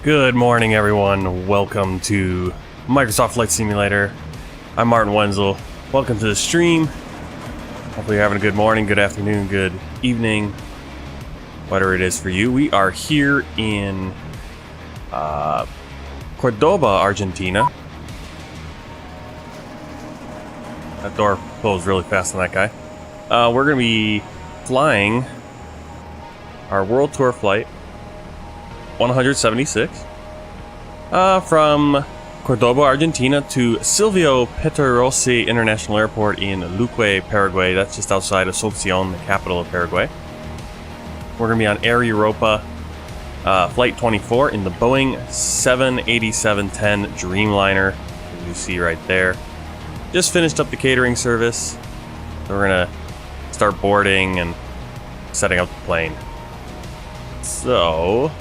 Good morning, everyone. Welcome to Microsoft Flight Simulator. I'm Martin Wenzel. Welcome to the stream. Hopefully you're having a good morning, good afternoon, good evening, whatever it is for you. We are here in Córdoba, Argentina. That door closed really fast on that guy. We're going to be flying our World Tour flight 176 from Córdoba, Argentina to Silvio Pettirossi International Airport in Luque, Paraguay. That's just outside Asunción, the capital of Paraguay. We're going to be on Air Europa Flight 24 in the Boeing 787-10 Dreamliner, as you see right there. Just finished up the catering service. So we're going to start boarding and setting up the plane. So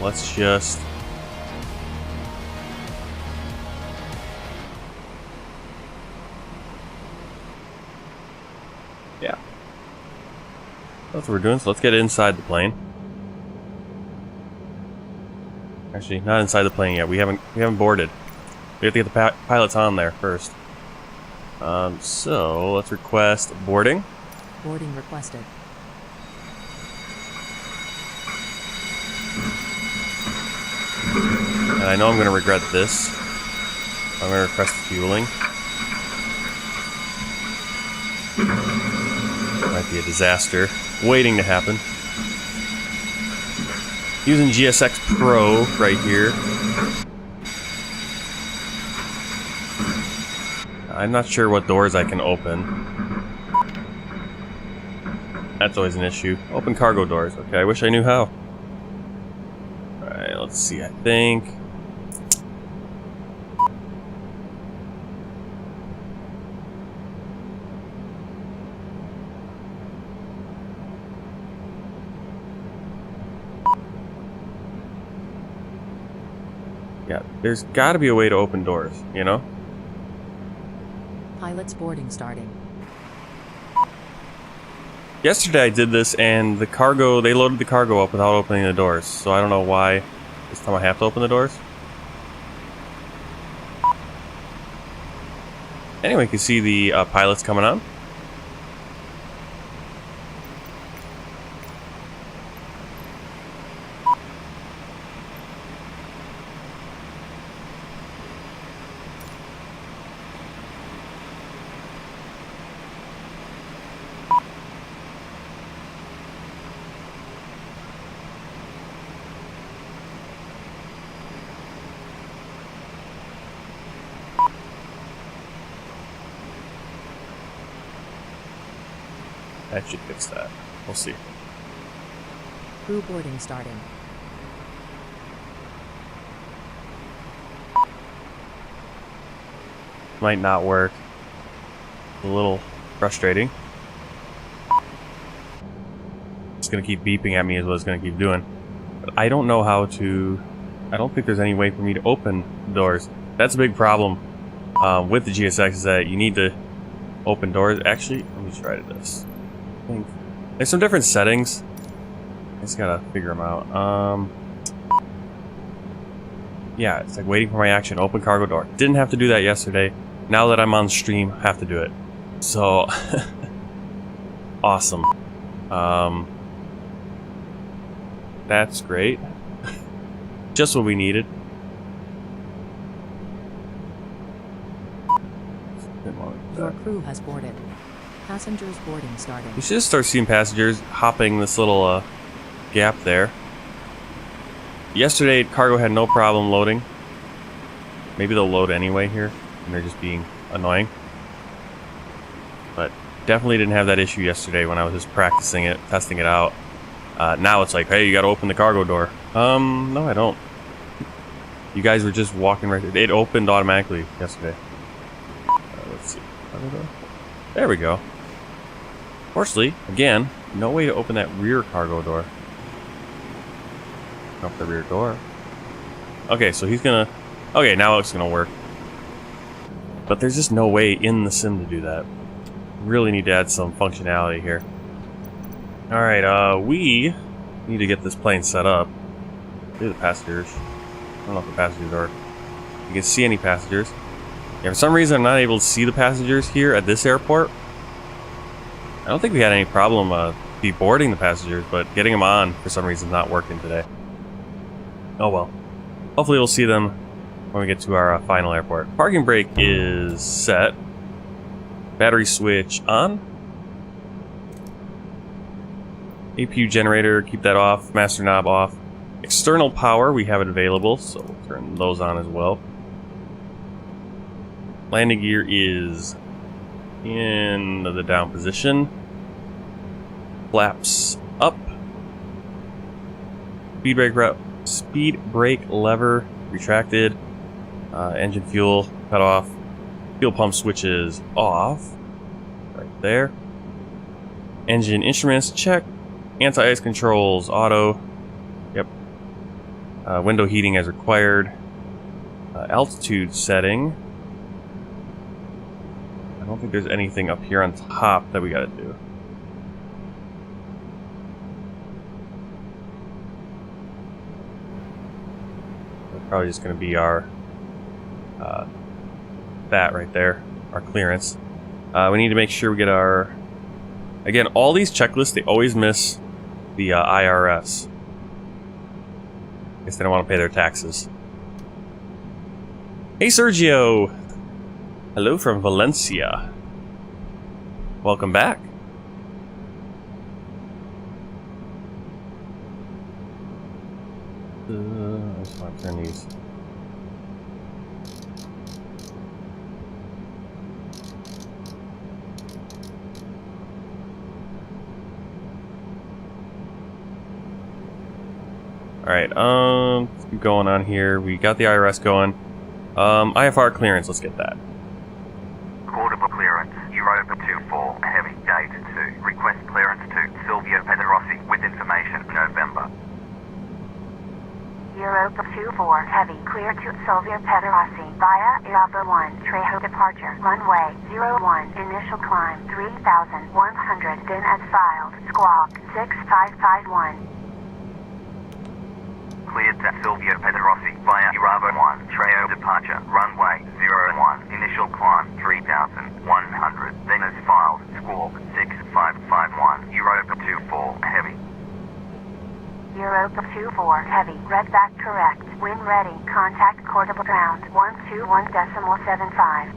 let's just that's what we're doing. So let's get inside the plane. Actually, not inside the plane yet. We haven't boarded. We have to get the pilots on there first. So let's request boarding. Boarding requested. And I know I'm going to regret this. I'm going to request fueling. Might be a disaster waiting to happen. Using GSX Pro right here. I'm not sure what doors I can open. That's always an issue. Open cargo doors. Okay, I wish I knew how. Alright, let's see. I think there's got to be a way to open doors, you know? Pilot's boarding starting. Yesterday I did this and they loaded the cargo up without opening the doors. So I don't know why this time I have to open the doors. Anyway, you can see the pilots coming on. That should fix that. We'll see. Crew boarding starting. Might not work. A little frustrating. It's gonna keep beeping at me is what it's gonna keep doing. But I don't know how to... I don't think there's any way for me to open doors. That's a big problem with the GSX, is that you need to open doors. Actually, let me try this. There's some different settings. I just gotta figure them out. Yeah, it's like waiting for my action. Open cargo door. Didn't have to do that yesterday. Now that I'm on stream, I have to do it. So awesome. That's great. Just what we needed. Your crew has boarded. Passengers boarding starting. You should just start seeing passengers hopping this little gap there. Yesterday, cargo had no problem loading. Maybe they'll load anyway here, and they're just being annoying. But definitely didn't have that issue yesterday when I was just practicing it, testing it out. Now it's like, hey, you gotta open the cargo door. No, I don't. You guys were just walking right there. It opened automatically yesterday. Let's see. There we go. Fortunately, again, no way to open that rear cargo door. Off the rear door. Okay, so he's gonna... Okay, now it's gonna work. But there's just no way in the sim to do that. Really need to add some functionality here. Alright, we need to get this plane set up. Do the passengers. I don't know if the passengers are. You can see any passengers. Yeah, for some reason I'm not able to see the passengers here at this airport. I don't think we had any problem deboarding the passengers, but getting them on for some reason is not working today. Oh well. Hopefully we'll see them when we get to our final airport. Parking brake is set. Battery switch on. APU generator, keep that off. Master knob off. External power, we have it available, so we'll turn those on as well. Landing gear is in the down position. Flaps up. Speed brake lever retracted. Engine fuel cut off. Fuel pump switches off. Right there. Engine instruments check. Anti-ice controls auto. Yep. Window heating as required. Altitude setting. I don't think there's anything up here on top that we gotta do. That's probably just gonna be our that right there, our clearance. We need to make sure we get our. Again, all these checklists, they always miss the IRS. I guess they don't want to pay their taxes. Hey Sergio! Hello from Valencia. Welcome back. I just want to turn these. Alright, let's keep going on here. We got the IRS going. IFR clearance, let's get that. Córdoba clearance, Europa 24, heavy, gate 2. Request clearance to Silvio Pettirossi with information, November. Europa 24, heavy, clear to Silvio Pettirossi via Europa 1, Trejo departure, runway 01, initial climb 3,100, then as filed, squawk 6551. Cleared to Silvio Pettirossi via Europa 1, Trejo departure, runway 01, initial climb 3,100, then as filed, squawk 6551, Europa 24, heavy. Europa 24, heavy, red back correct, when ready, contact Córdoba ground 121.75.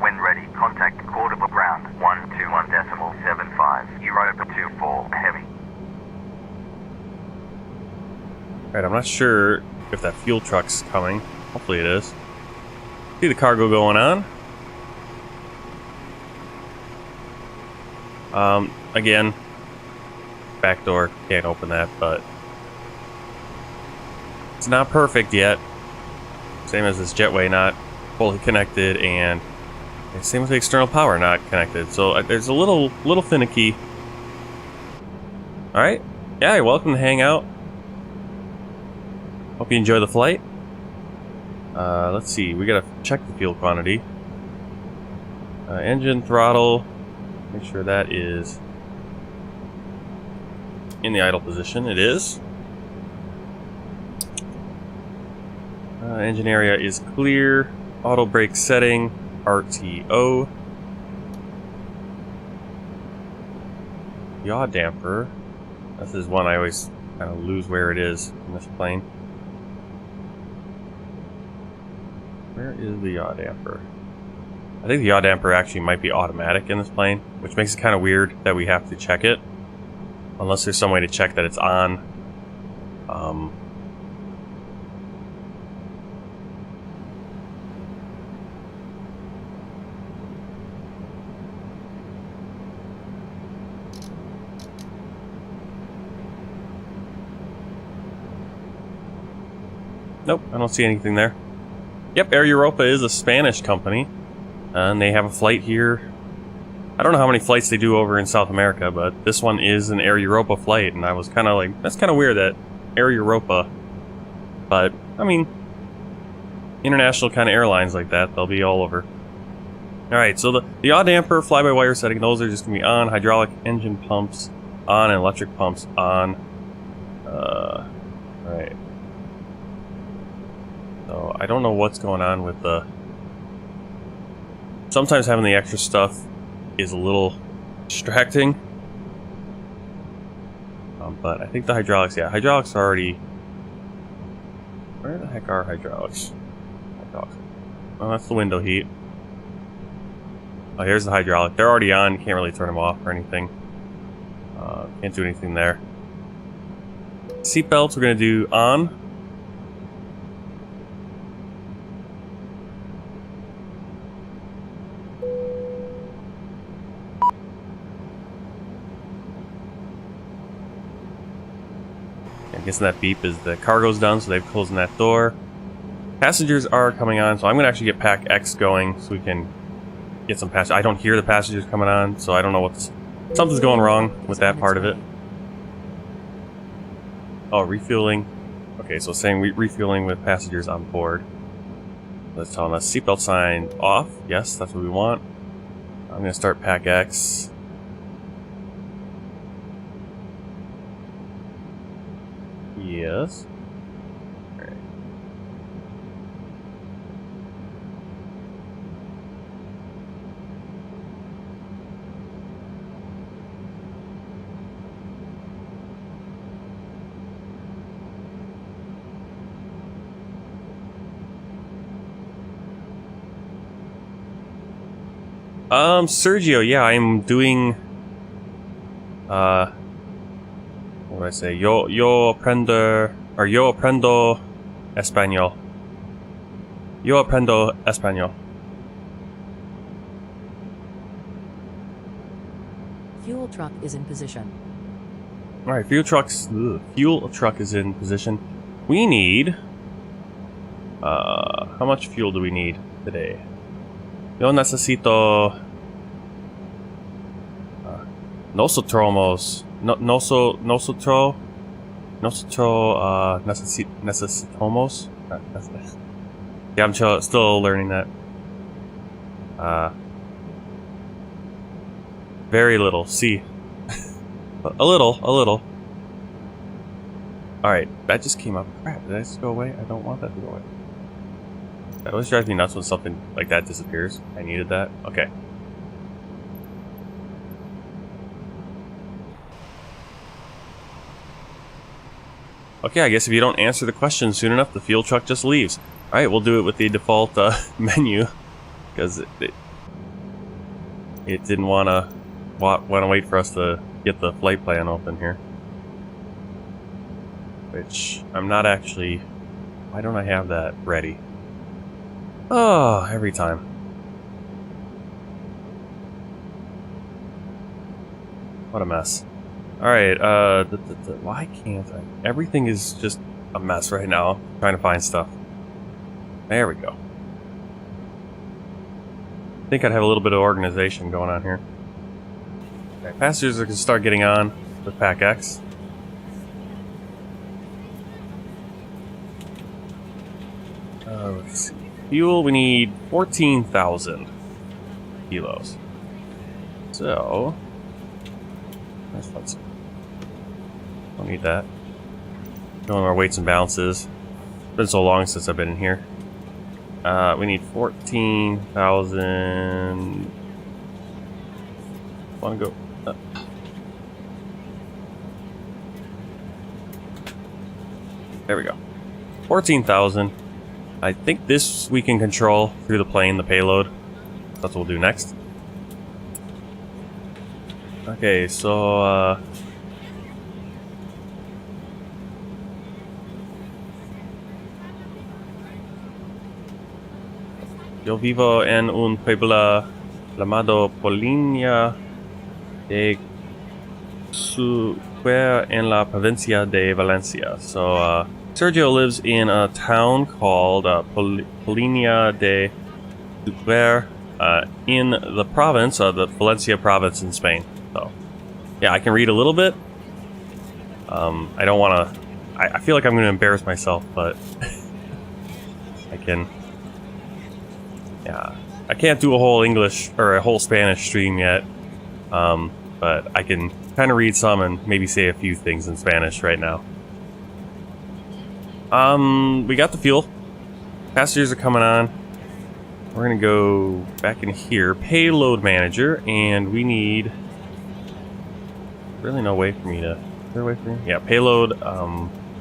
When ready, contact Córdoba ground 121.75, Europa 24, heavy. Alright, I'm not sure if that fuel truck's coming. Hopefully it is. See the cargo going on. Again, back door, can't open that, but it's not perfect yet. Same as this jetway not fully connected, and same with the external power not connected. So there's a little finicky. Alright, yeah, you're welcome to hang out. Hope you enjoy the flight. Let's see, we gotta check the fuel quantity. Engine throttle, make sure that is in the idle position. It is. Engine area is clear. Auto brake setting, RTO. Yaw damper. This is one I always kind of lose where it is in this plane. Where is the yaw damper? I think the yaw damper actually might be automatic in this plane, which makes it kind of weird that we have to check it. Unless there's some way to check that it's on. Nope, I don't see anything there. Yep, Air Europa is a Spanish company, and they have a flight here. I don't know how many flights they do over in South America, but this one is an Air Europa flight, and I was kind of like, that's kind of weird that Air Europa. But, I mean, international kind of airlines like that, they'll be all over. Alright, so the yaw damper, fly-by-wire setting, those are just going to be on. Hydraulic engine pumps on, and electric pumps on. Alright. I don't know what's going on with the... Sometimes having the extra stuff is a little distracting. But I think the hydraulics, yeah, hydraulics are already... Where the heck are hydraulics? Oh, that's the window heat. Oh, here's the hydraulic. They're already on. You can't really turn them off or anything. Can't do anything there. Seatbelts we're going to do on. I'm guessing that beep is the cargo's done, so they've closed that door. Passengers are coming on, so I'm going to actually get Pack X going so we can get some passengers. I don't hear the passengers coming on, so I don't know what's... Something's going wrong with that part of it. Oh, refueling. Okay, so saying refueling with passengers on board. That's telling us seatbelt sign off. Yes, that's what we want. I'm going to start Pack X. Yes. Sergio, yeah, I'm doing, what do I say? Yo aprendo español. Yo aprendo español. Fuel truck is in position. Alright, fuel truck is in position. We need, how much fuel do we need today? Yo necesito nosotros necesitamos. Yeah, I'm still learning that. Very little. See, a little. All right, that just came up. Crap! Did I just go away? I don't want that to go away. That always drives me nuts when something like that disappears. I needed that. Okay. Okay, I guess if you don't answer the question soon enough, the fuel truck just leaves. Alright, we'll do it with the default menu. Because it didn't want to wait for us to get the flight plan open here. Which, I'm not actually... Why don't I have that ready? Oh, every time. What a mess. Alright, why can't I? Everything is just a mess right now. I'm trying to find stuff. There we go. I think I'd have a little bit of organization going on here. Okay, passengers are going to start getting on with Pack X. Let's see. Fuel, we need 14,000 kilos. So, let's see. Don't need that. Going our weights and balances. It's been so long since I've been in here. We need 14,000. Want to go? There we go. 14,000. I think this we can control through the plane, the payload. That's what we'll do next. Okay, so yo vivo en un pueblo llamado Polinia de Sucre en la provincia de Valencia. So Sergio lives in a town called Polinia de Sucre in the province of the Valencia province in Spain. So, yeah, I can read a little bit. I don't want to... I feel like I'm going to embarrass myself, but I can... Yeah, I can't do a whole English or a whole Spanish stream yet, but I can kind of read some and maybe say a few things in Spanish right now. We got the fuel. Passengers are coming on. We're going to go back in here. Payload manager. And we need... Really no way for me to... Is there a way for me? Yeah, payload.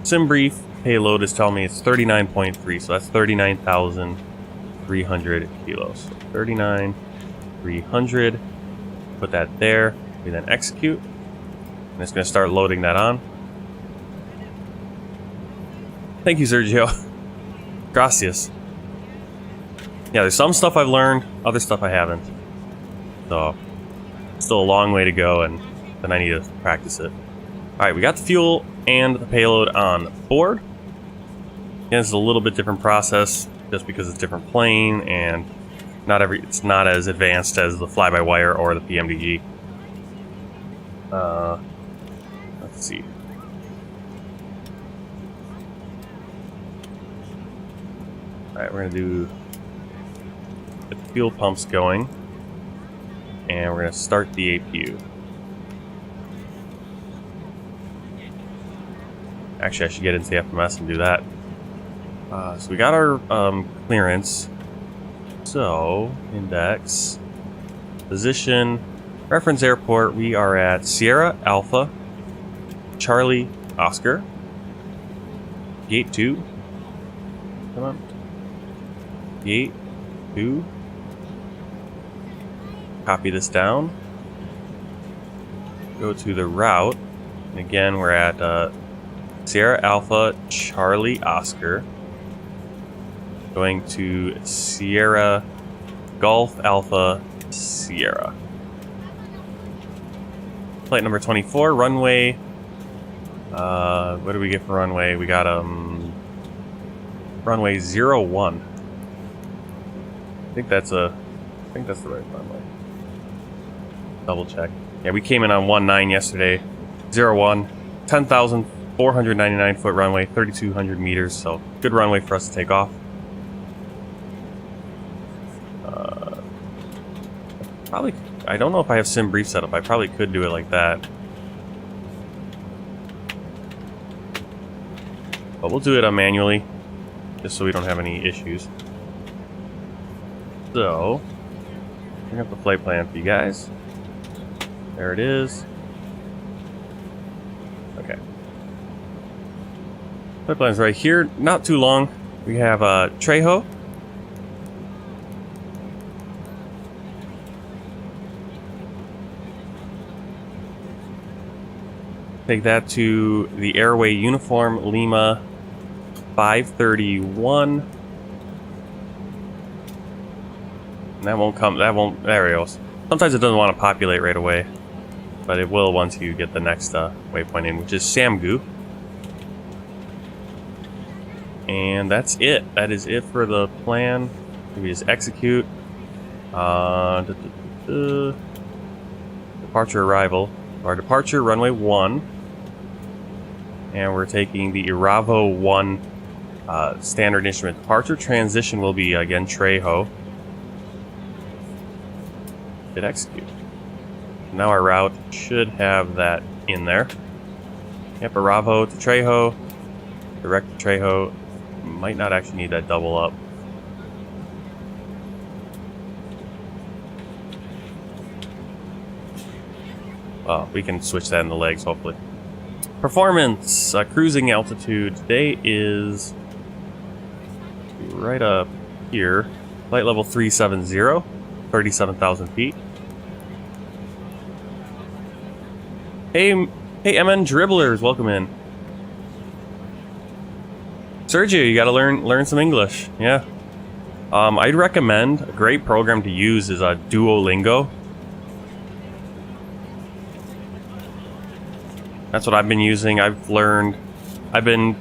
Sim brief payload is telling me it's 39.3. So that's 39,300 kilos. 39,300. Put that there. We then execute. And it's going to start loading that on. Thank you, Sergio. Gracias. Yeah, there's some stuff I've learned, other stuff I haven't. So, still a long way to go, and then I need to practice it. Alright, we got the fuel and the payload on board. Again, this is a little bit different process, just because it's a different plane, and it's not as advanced as the fly-by-wire or the PMDG. Let's see. Alright, we're going to do the fuel pumps going, and we're going to start the APU. Actually, I should get into the FMS and do that. So we got our clearance. So, index, position, reference airport, we are at Sierra Alpha, Charlie Oscar, Gate 2. Come on. Gate 2. Copy this down. Go to the route. And again, we're at Sierra Alpha, Charlie Oscar. Going to Sierra Golf Alpha, Sierra. Flight number 24, runway. What do we get for runway? We got runway 01. I think that's the right runway. Double check. Yeah, we came in on 19 yesterday. 01, 10,499 foot runway, 3,200 meters. So good runway for us to take off. Probably, I don't know if I have sim brief set up. I probably could do it like that. But we'll do it manually, just so we don't have any issues. So, bring up the flight plan for you guys. There it is. Okay. Flight plan's right here. Not too long. We have Trejo. Take that to the Airway Uniform Lima 531. And that won't come, there it goes. Sometimes it doesn't want to populate right away, but it will once you get the next waypoint in, which is Samgu. And that's it. That is it for the plan. We just execute. Departure arrival. Our departure, runway 1. And we're taking the Iravo 1 standard instrument departure. Transition will be, again, Trejo. Hit execute. Now our route should have that in there. Yep, Iravo to Trejo. Direct to Trejo. Might not actually need that double up. Well, we can switch that in the legs, hopefully. Performance, cruising altitude today is right up here. Flight level 370, 37,000 feet. Hey, MN Dribblers, welcome in. Sergio, you gotta learn some English, yeah. I'd recommend a great program to use is Duolingo. That's what I've been using. I've been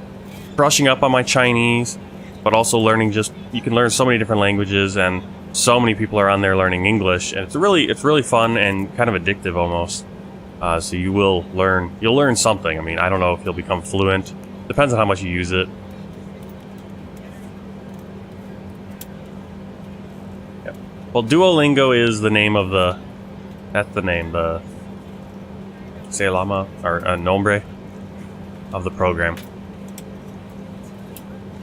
brushing up on my Chinese, but also learning you can learn so many different languages, and so many people are on there learning English, and it's really fun and kind of addictive almost. So you'll learn something. I mean, I don't know if you'll become fluent. Depends on how much you use it. Yeah. Well, Duolingo is the name of that's the name, the Selama, or nombre of the program.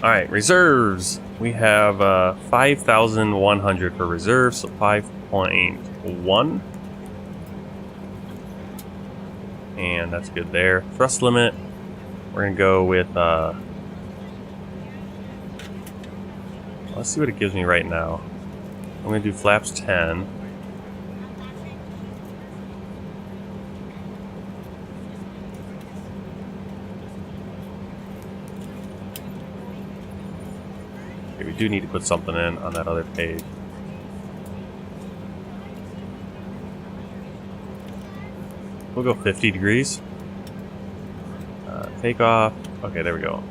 Alright, reserves. We have 5,100 for reserve, so 5.1. And that's good there. Thrust limit, we're going to go with... let's see what it gives me right now. I'm going to do flaps 10. Okay, we do need to put something in on that other page. We'll go 50 degrees. Takeoff. Okay, there we go.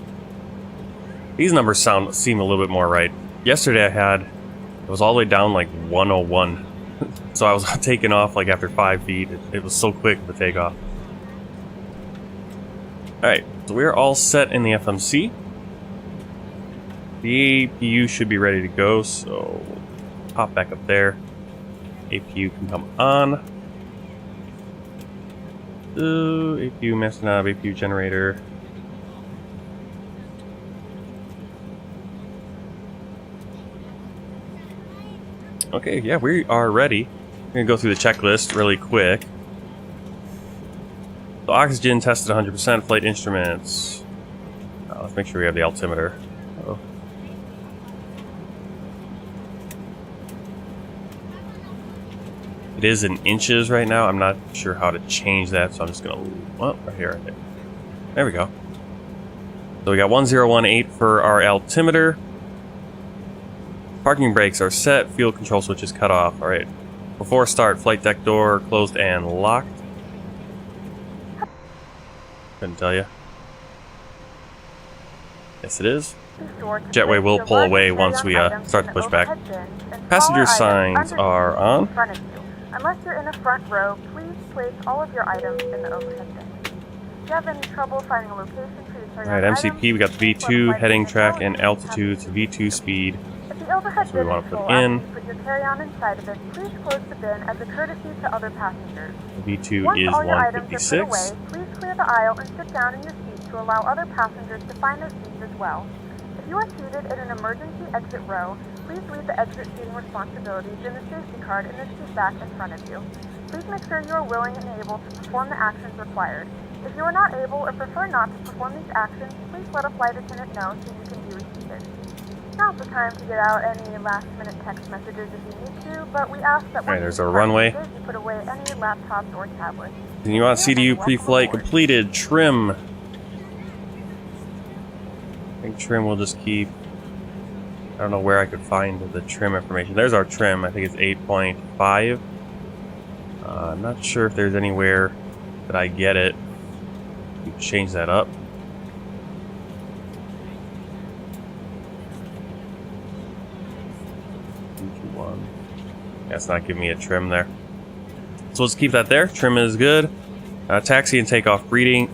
These numbers seem a little bit more right. Yesterday it was all the way down like 101. So I was taking off like after 5 feet. It was so quick the takeoff. Alright, so we're all set in the FMC. The APU should be ready to go, so pop back up there. APU can come on. APU master knob, APU generator. Okay, yeah, we are ready. I'm gonna go through the checklist really quick. So oxygen tested 100%, flight instruments. Let's make sure we have the altimeter. Uh-oh. It is in inches right now. I'm not sure how to change that, so I'm just gonna, well, right here. There we go. So we got 1018 for our altimeter. Parking brakes are set, fuel control switch is cut off. Alright. Before start, flight deck door closed and locked. Couldn't tell you. Yes, it is. Jetway will pull away once we start the pushback. Passenger signs are on. Unless you're in the front row, please place all of your items in the overhead bin. If you have any trouble finding a location for your carry-on Alright, MCP, we got the V2, heading track and altitude to V2 speed. If the overhead So we bin want is to put full in. after you put your carry-on inside of it, please close the bin as a courtesy to other passengers. V2 Once is all your items are put 156. away, please clear the aisle and sit down in your seat to allow other passengers to find their seats as well. If you are seated in an emergency exit row, please leave the exit seating responsibilities in the safety card in the seat back in front of you. Please make sure you are willing and able to perform the actions required. If you are not able or prefer not to perform these actions, please let a flight attendant know so you can be reseated. Now's the time to get out any last-minute text messages if you need to, but we ask that when There's you our depart runway. the stage, you put away any laptops or tablets. And you want CDU pre-flight completed. Trim. I think trim will just keep... I don't know where I could find the trim information. There's our trim. I think it's 8.5. I'm not sure if there's anywhere that I get it. You can change that up. That's not giving me a trim there. So let's keep that there. Trim is good. Taxi and takeoff briefing,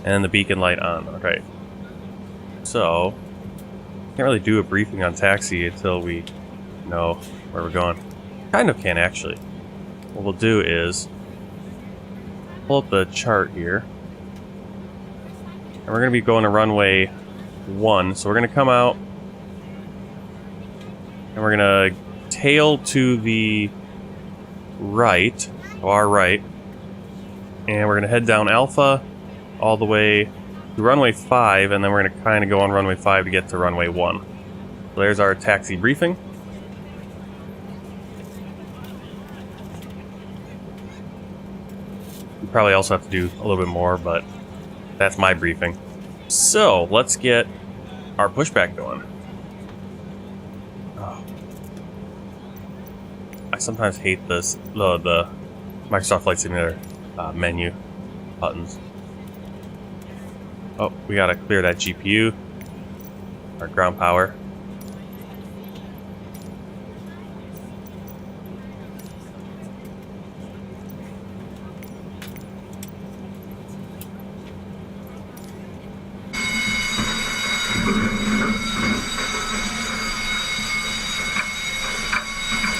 and the beacon light on. Okay. So can't really do a briefing on taxi until we know where we're going. Kind of can actually. What we'll do is pull up the chart here, and we're going to be going to runway 1. So we're going to come out, and we're going to tail to the right, to our right, and we're going to head down Alpha all the way to runway 5, and then we're going to kind of go on runway 5 to get to runway 1. So there's our taxi briefing. We probably also have to do a little bit more, but that's my briefing. So let's get our pushback going. Oh. I sometimes hate this, the Microsoft Flight Simulator menu buttons. Oh, we gotta clear that GPU, our ground power.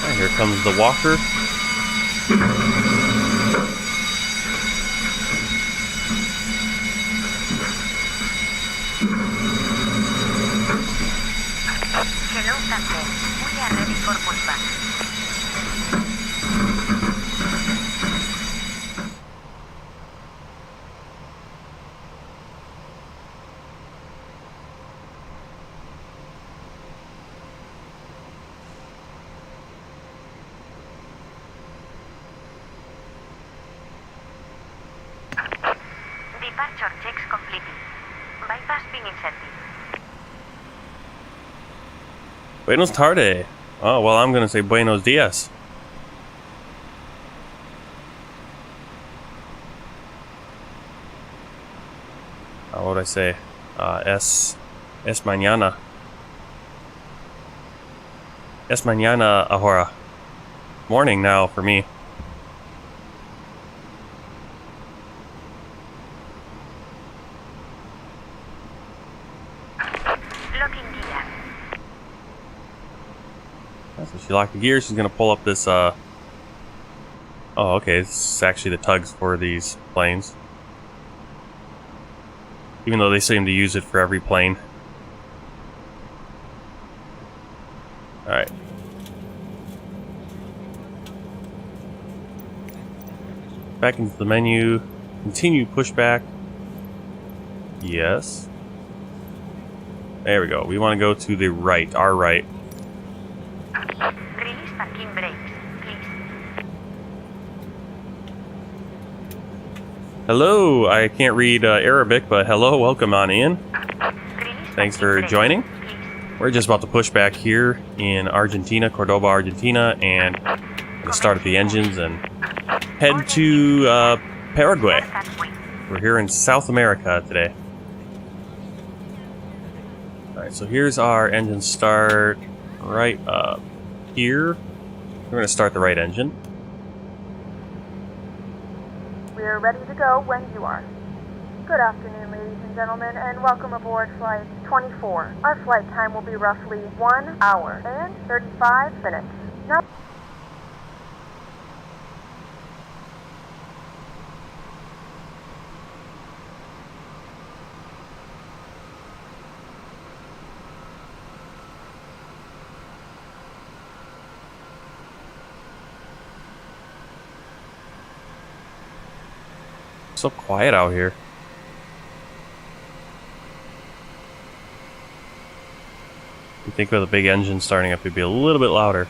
And here comes the walker. estás bien. We are ready for pushback. Departure checks completed. Bypass being inserted. Buenos tardes. Oh, well, I'm going to say buenos dias. What would I say? Es mañana. Es mañana ahora. Morning now for me. Locking gear. So she locked the gear. She's going to pull up this, Oh, okay. This is actually the tugs for these planes. Even though they seem to use it for every plane. Alright. Back into the menu. Continue pushback. Yes. There we go. We want to go to the right. Our right. Release parking brakes, please. Hello. I can't read Arabic, but hello. Welcome on in. Release Thanks for parking brakes, joining. please. We're just about to push back here in Argentina, Córdoba, Argentina, and I'm gonna start up the engines and head to Paraguay. We're here in South America today. Alright, so here's our engine start right up here. We're going to start the right engine. We are ready to go when you are. Good afternoon, ladies and gentlemen, and welcome aboard Flight 24. Our flight time will be roughly 1 hour and 35 minutes. Now, So quiet out here. You think with a big engine starting up, it'd be a little bit louder.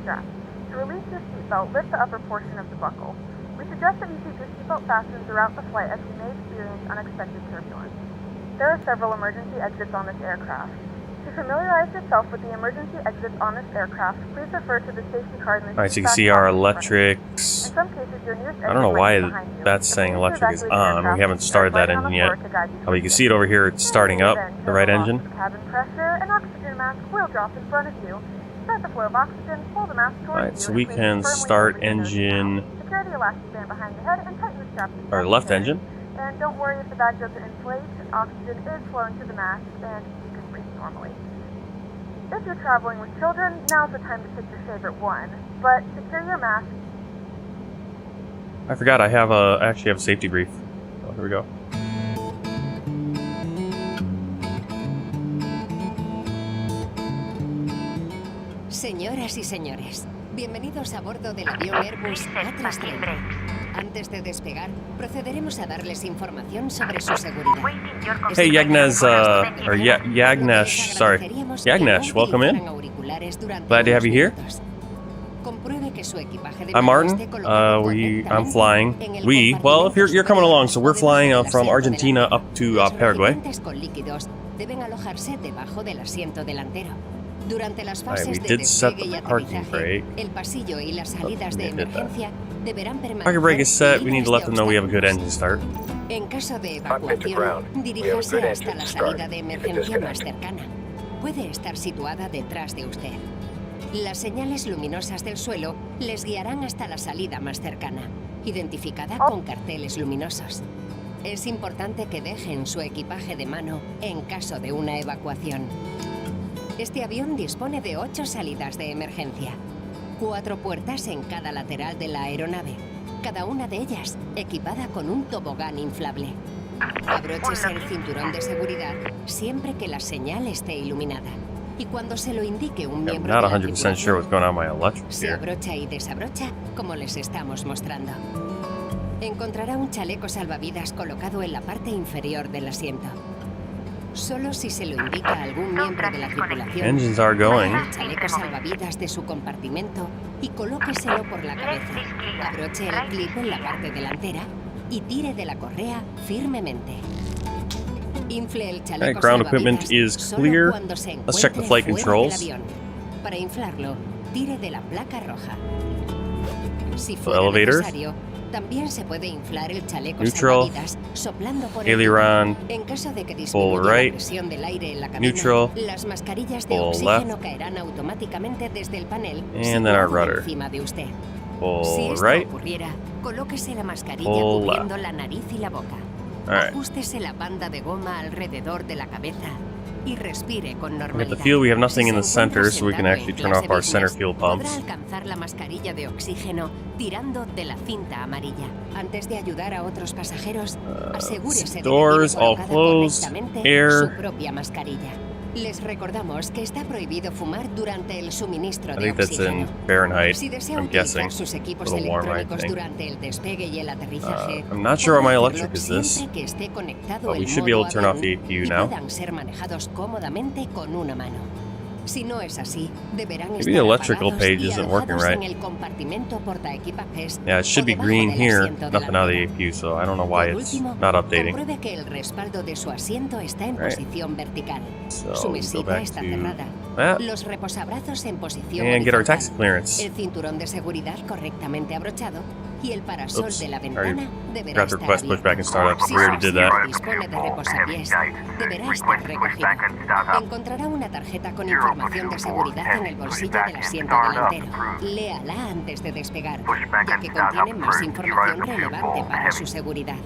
strap. To release your seatbelt, lift the upper portion of the buckle. We suggest that you keep your seatbelt fastened throughout the flight as you may experience unexpected turbulence. There are several emergency exits on this aircraft. To familiarize yourself with the emergency exits on this aircraft, please refer to the safety card in the Alright, so you can seat see back our pocket in front of you. electrics. In some cases, your nearest I don't know exit why might be behind you. that's The saying police electric is evacuate the on. We aircraft haven't started that right on engine the yet. floor to guide you to Oh, you can safety. see it over here. It's starting up, Then the right turn off engine. the cabin pressure, an oxygen mask will drop in front of you. Start the flow of oxygen, pull the mask towards Alright, you, so and we place can it firmly start over your nose and engine, mouth. Secure the elastic band behind the head and tighten the strap to the or back left of the engine. And don't worry if the bag doesn't inflate, oxygen is flowing to the mask and you can breathe normally. If you're traveling with children, now's the time to pick your favorite one. But secure your mask. I forgot I actually have a safety brief. Oh, here we go. Señoras y señores, bienvenidos a bordo del avión Airbus A330. Antes de despegar, procederemos a darles información sobre su seguridad. Hey, Yagnesh, or Yagnesh, sorry. Yagnesh, welcome in. Glad to have you here. I'm Martin. I'm flying. Well, if you're coming along, so we're flying from Argentina up to Paraguay. Durante las Alright, fases we de did set despegue y the parking aterrizaje, brake. el pasillo y las salidas de we did that. emergencia deberán permanecer Parking brake is set. We need to let libres them de know we have a good engine obstáculos. start. En caso de Cockpit to ground. evacuación, We have a diríjase good hasta engine la start. salida de emergencia más cercana. Puede estar situada detrás de usted. Las señales luminosas del suelo les guiarán hasta la salida más cercana, identificada con carteles luminosos. Es importante que dejen su equipaje de mano en caso de una evacuación. Este avión dispone de 8 salidas de emergencia, 4 puertas en cada lateral de la aeronave. cada una de ellas equipada con un tobogán inflable. Abróchese el cinturón de seguridad siempre que la señal esté iluminada. Y cuando se lo indique un I'm miembro not de la 100% sure what's going on with my electric se here. abrocha y desabrocha como les estamos mostrando. Encontrará un chaleco salvavidas colocado en la parte inferior del asiento. Solo si se lo indica a algún miembro de la tripulación, Engines are going. abra el chaleco salvavidas de su compartimento y colóqueselo por la cabeza. Abroche el clip en la parte delantera y tire de la correa firmemente. Infle el chaleco Alright, ground equipment salvavidas is solo clear. cuando se Let's check the encuentre flight fuera del controls. avión. Para inflarlo, tire de la placa roja. Si So fuera elevators. necesario, también se puede inflar el chaleco Neutral. salvavidas soplando por el Aileron. en caso de que Full disminuya la right. presión del aire en la cabina, Neutral. las mascarillas de Full oxígeno caerán automáticamente desde el panel And then our situado rudder. encima de usted. Si Full esto right. ocurriera, colóquese la mascarilla Full cubriendo la nariz y la boca. Alright. Ajústese la banda de goma alrededor de la cabeza y respire con At normalidad. the fuel, we have nothing in the Si se encuentra center, so we can sentado actually en turn clase off our center business, fuel podrá pumps. alcanzar la mascarilla de oxígeno tirando de la cinta amarilla. Antes de ayudar a otros pasajeros, asegúrese de que doors tiene all colocada closed. correctamente Air. su propia mascarilla. Les recordamos que está prohibido fumar durante el suministro I de think that's oxígeno. in Fahrenheit, Si desea I'm utilizar guessing. sus equipos A little warmer, I electrónicos think. durante el despegue y el aterrizaje, I'm not sure what my podrá electric hacerlo is this, siempre que esté conectado but we el should be able modo to turn off avión the ECU y now. puedan ser manejados cómodamente con una mano. Si no es así, deberán Maybe estar the electrical apagados page y isn't working alojados right. en el compartimento portaequipajes Yeah, it should o be debajo green del here, asiento nothing out of the delantero. ECU, so I don't know why Por it's último, not updating. compruebe que el respaldo de su asiento está en Right. posición vertical. So Su we go mesita back está to cerrada. that Los reposabrazos en posición and get our horizontal. taxi clearance. El cinturón de seguridad correctamente abrochado y el parasol Oops, de la already ventana deberá Forgot to estar request pushback and abierto. startup. Si We already su did that. asiento dispone de reposapiés, deberá estar recogido. Encontrará una tarjeta con información de seguridad en el bolsillo del asiento delantero. Léala antes de despegar, ya que contiene más información relevante para su seguridad.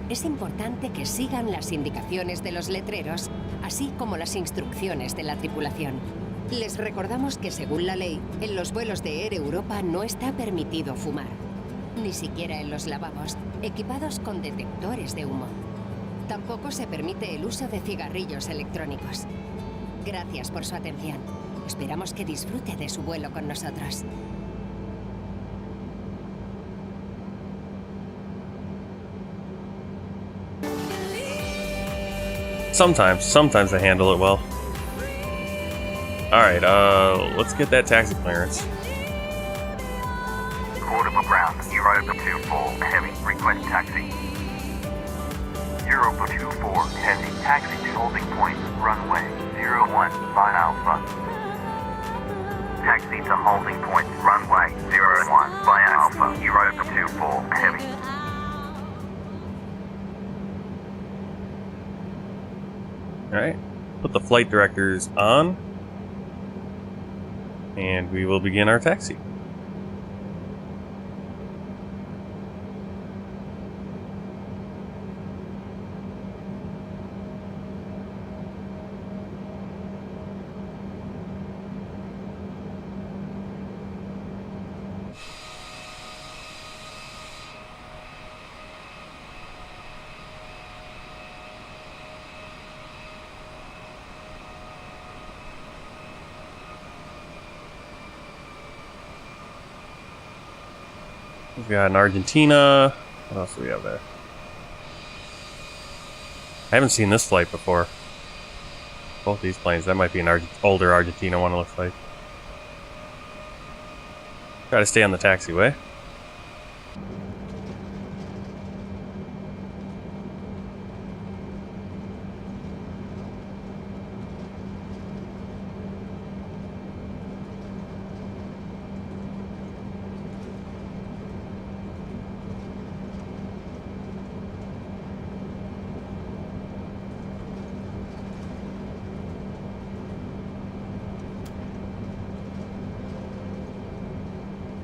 Es importante que sigan las indicaciones de los letreros, así como las instrucciones de la tripulación. Les recordamos que según la ley, en los vuelos de Air Europa no está permitido fumar, ni siquiera en los lavabos, equipados con detectores de humo. Tampoco se permite el uso de cigarrillos electrónicos. Gracias por su atención. Esperamos que disfrute de su vuelo con nosotros. Sometimes they handle it well. Alright, let's get that taxi clearance. Córdoba ground, Europa 24, heavy, request taxi. Europa 24, heavy, taxi to holding point, runway 01, by Alpha. Taxi to holding point, runway 01, by Alpha, Europa 24, heavy. Alright, put the flight directors on, and we will begin our taxi. We've got an Argentina. What else do we have there? I haven't seen this flight before. Both these planes. That might be an older Argentina one, it looks like. Try to stay on the taxiway.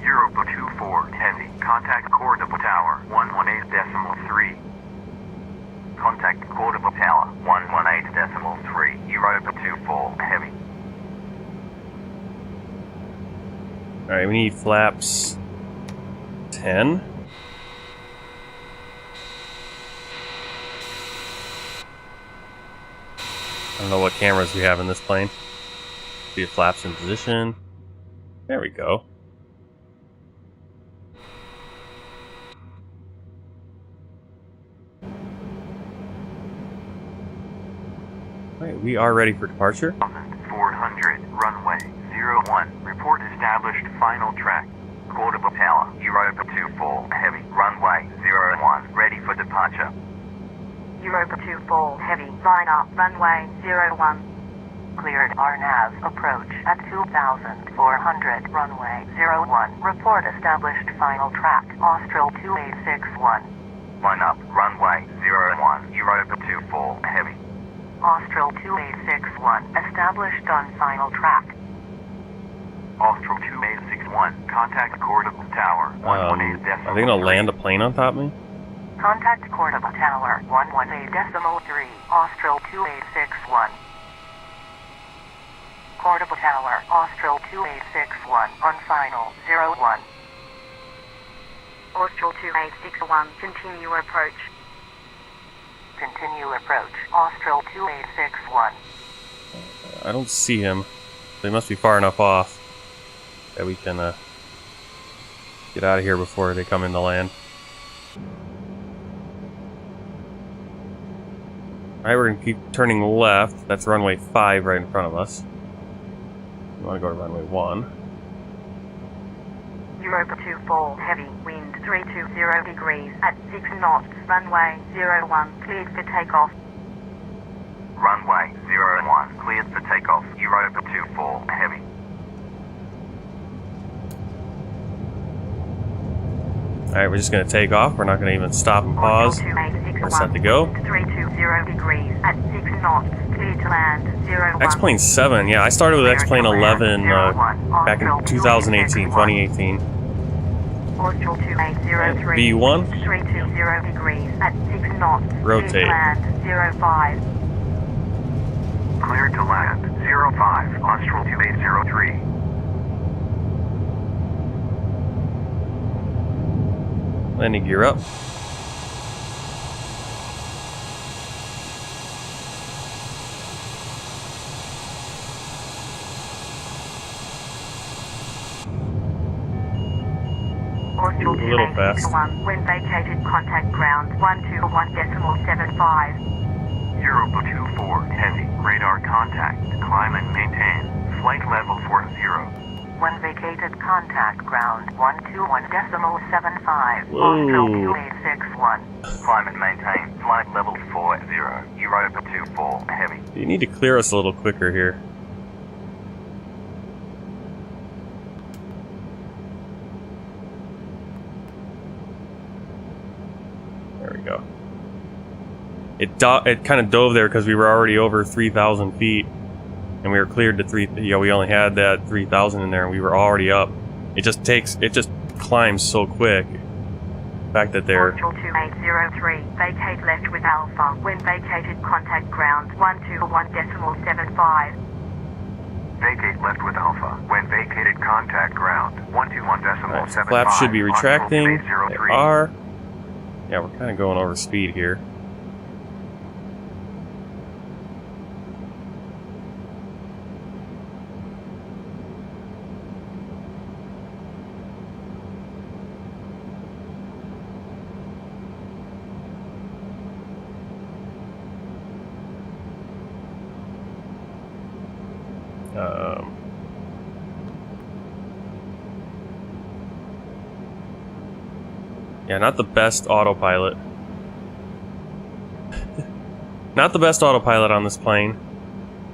Europa 24, heavy, contact Córdoba Tower, 118.3. Contact Córdoba Tower, 118.3, Europa 24, heavy. Alright, we need flaps 10. I don't know what cameras we have in this plane. See the flaps in position. There we go. Alright, we are ready for departure. 400, runway 01. Report established final track. Córdoba Tower, Europa 24, heavy, runway 01, ready for departure. Europa 24 heavy, line up, runway 01. Cleared RNAV approach at 2,400, runway 01. Report established final track, Austral 2861. Line up, runway 01, Europa 24, heavy. Austral 2861, established on final track. Austral 2861, contact Córdoba Tower, 118 decimal. Are they gonna land a plane on top of me? Contact Córdoba Tower, 118.3, Austral 2861. Córdoba Tower, Austral 2861, on final, 01. Austral 2861, continue approach. Continue approach, Austral 2861. I don't see him. They must be far enough off that we can get out of here before they come in to land. Alright, we're going to keep turning left. That's runway 5 right in front of us. We want to go to runway 1. Europa 24 heavy, wind 320 degrees at 6 knots, runway 01, cleared for takeoff. Runway 01, cleared for takeoff. Europa 24, heavy. Alright, we're just going to take off. We're not going to even stop and pause. We're set to go. 320 degrees at 6 knots, cleared to land 01. X-Plane 7, yeah, I started with X-Plane 11 back in 2018, 2018. Austral 2803. B1. 320 degrees at 6 knots. Rotate. Cleared to land 05. Cleared to land 05, Austral 2803. Landing gear up. Austral A little fast. 2861, when vacated, contact ground 121.75. Europa 24, heavy, radar contact, climb and maintain, flight level 40. When vacated, contact ground 121.75, Whoa. Austral 2861. Climb and maintain, flight level 40. Europa 24, heavy. You need to clear us a little quicker here. There we go. It kind of dove there because we were already over 3,000 feet. And we were cleared to we only had that 3,000 in there, and we were already up. It just climbs so quick. The fact that they're Austral 2803, vacate left with Alpha. When vacated, contact ground 121.75. Vacate left with Alpha. When vacated, contact ground 121.75. flaps should be retracting. They 2803. are. Yeah, we're kind of going over speed here. Yeah, not the best autopilot. Not the best autopilot on this plane.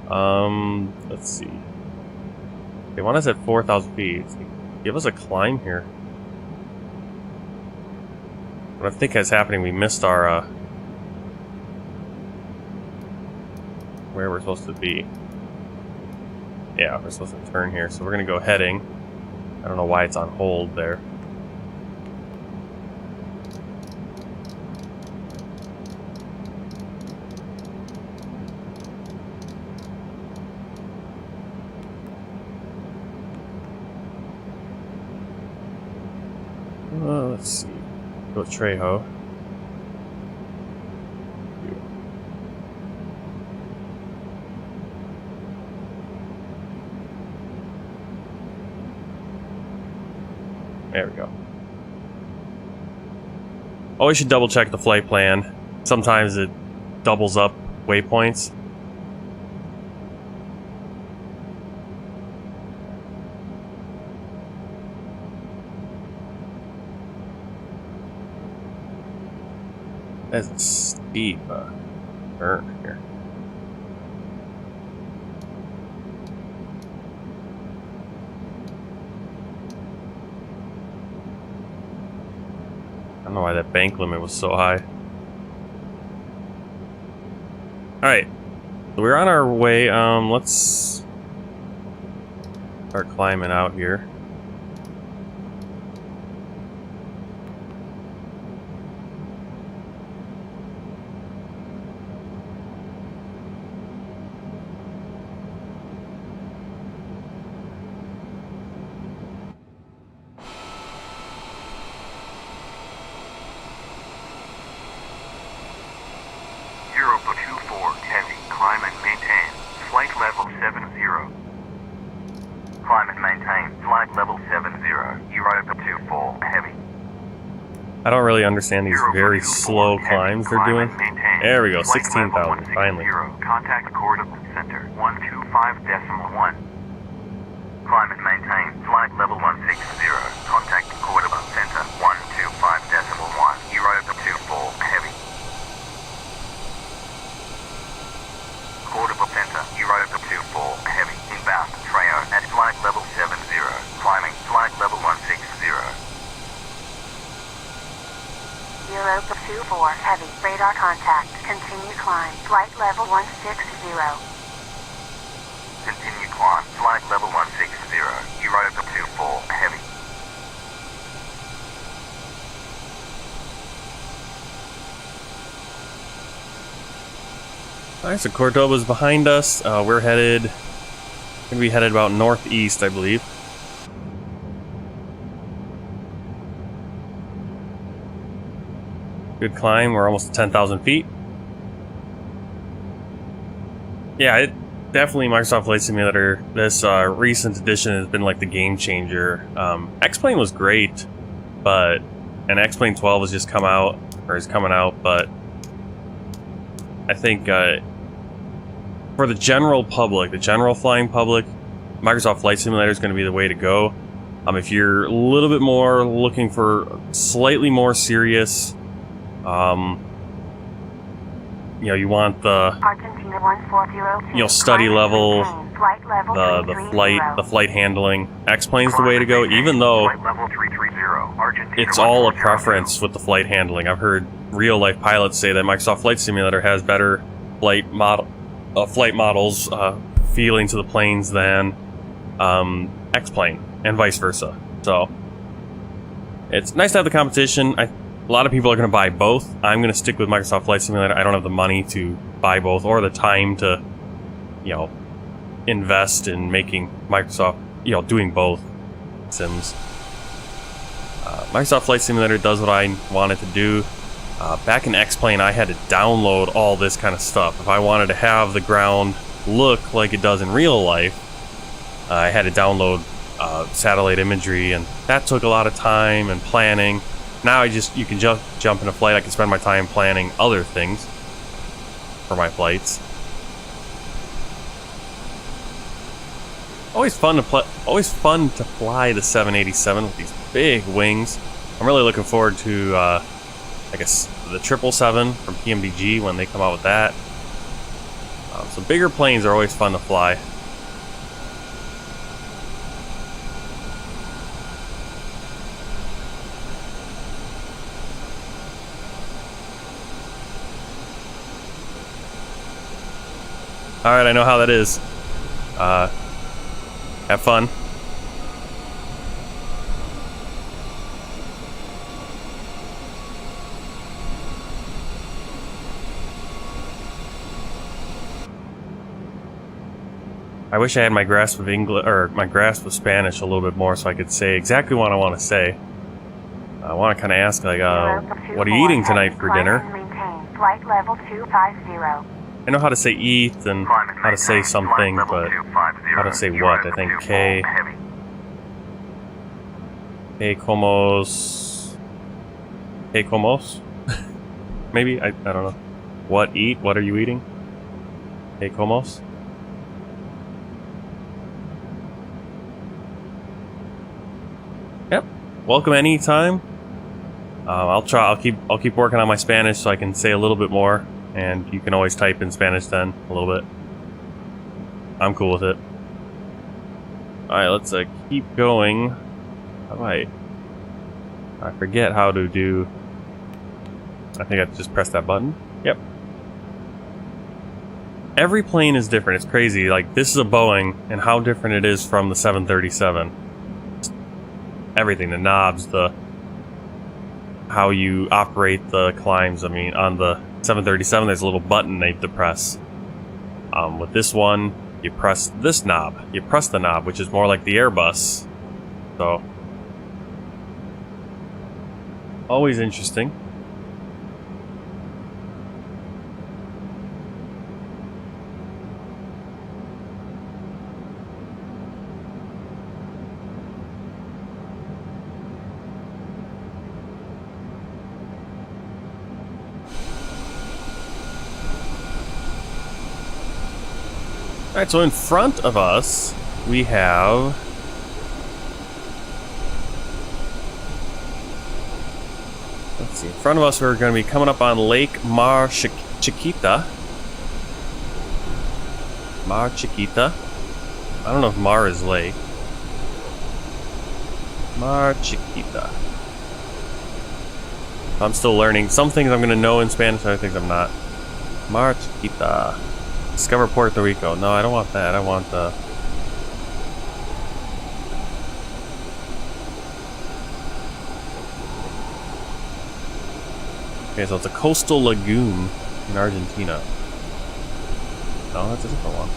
Let's see. They want us at 4,000 feet. Give us a climb here. What I think is happening, we missed our, where we're supposed to be. Yeah, we're supposed to turn here, so we're gonna go heading. I don't know why it's on hold there. Let's see. Go with Trejo. There we go. Always should double check the flight plan. Sometimes it doubles up waypoints. That's a steep turn here. I don't know why that bank limit was so high. Alright, so we're on our way. Let's start climbing out here. I don't really understand these very slow climbs they're doing. There we go, 16,000, finally. Contact Córdoba Center, 125.1. Climb and maintain, flight level 160. Contact Córdoba Center, 125.1. Europa 24, heavy. Córdoba Center, Europa 24, heavy. Inbound, Treo, at flight level 70. Climbing, flight level 160. Europa 24, heavy. Radar contact. Continue climb. Flight level 160. Continue climb. Flight level 160. Europa 24, heavy. Alright, so Cordoba's behind us. We're headed... gonna be headed about northeast, I believe. Good climb, we're almost at 10,000 feet. Yeah, it definitely Microsoft Flight Simulator. This recent edition has been like the game changer. X-Plane was great, and X-Plane 12 has just come out, or is coming out, but I think for the general public, the general flying public, Microsoft Flight Simulator is going to be the way to go. If you're a little bit more looking for slightly more serious, you know, you want the, you know, study level, the flight handling. X-Plane's the way to go, even though it's all a preference with the flight handling. I've heard real life pilots say that Microsoft Flight Simulator has better flight models, feeling to the planes than X-Plane, and vice versa. So it's nice to have the competition. A lot of people are going to buy both. I'm going to stick with Microsoft Flight Simulator. I don't have the money to buy both or the time to, you know, invest in making Microsoft, you know, doing both sims. Microsoft Flight Simulator does what I wanted to do. Back in X-Plane, I had to download all this kind of stuff. If I wanted to have the ground look like it does in real life, I had to download satellite imagery, and that took a lot of time and planning. Now you can jump in a flight. I can spend my time planning other things for my flights. Always fun to fly the 787 with these big wings. I'm really looking forward to, I guess, the 777 from PMDG when they come out with that. So bigger planes are always fun to fly. Alright, I know how that is. Have fun. I wish I had my grasp of English, or my grasp of Spanish a little bit more, so I could say exactly what I want to say. I want to kind of ask, like, what are you eating tonight for dinner? Flight level 250. I know how to say eat and how to say something, but how to say what? I think K. Hey, Comos. Hey, Comos? Maybe? I don't know. What are you eating? Hey, Comos? Yep. Welcome anytime. I'll keep working on my Spanish so I can say a little bit more, and you can always type in Spanish then a little bit. I'm cool with it. Alright, let's keep going. How do I forget how to do... I think I just pressed that button. Yep. Every plane is different. It's crazy. Like, this is a Boeing, and how different it is from the 737. Everything, the knobs, how you operate the climbs. I mean, on the 737, there's a little button they depress. With this one, you press this knob. You press the knob, which is more like the Airbus. So, always interesting. Alright, so in front of us, we have... Let's see, in front of us we're going to be coming up on Lake Mar Chiquita. Mar Chiquita. I don't know if Mar is lake. Mar Chiquita. I'm still learning. Some things I'm going to know in Spanish, other things I'm not. Mar Chiquita. Discover Puerto Rico. No, I don't want that. I want the... Okay, so it's a coastal lagoon in Argentina. No, that's a different one.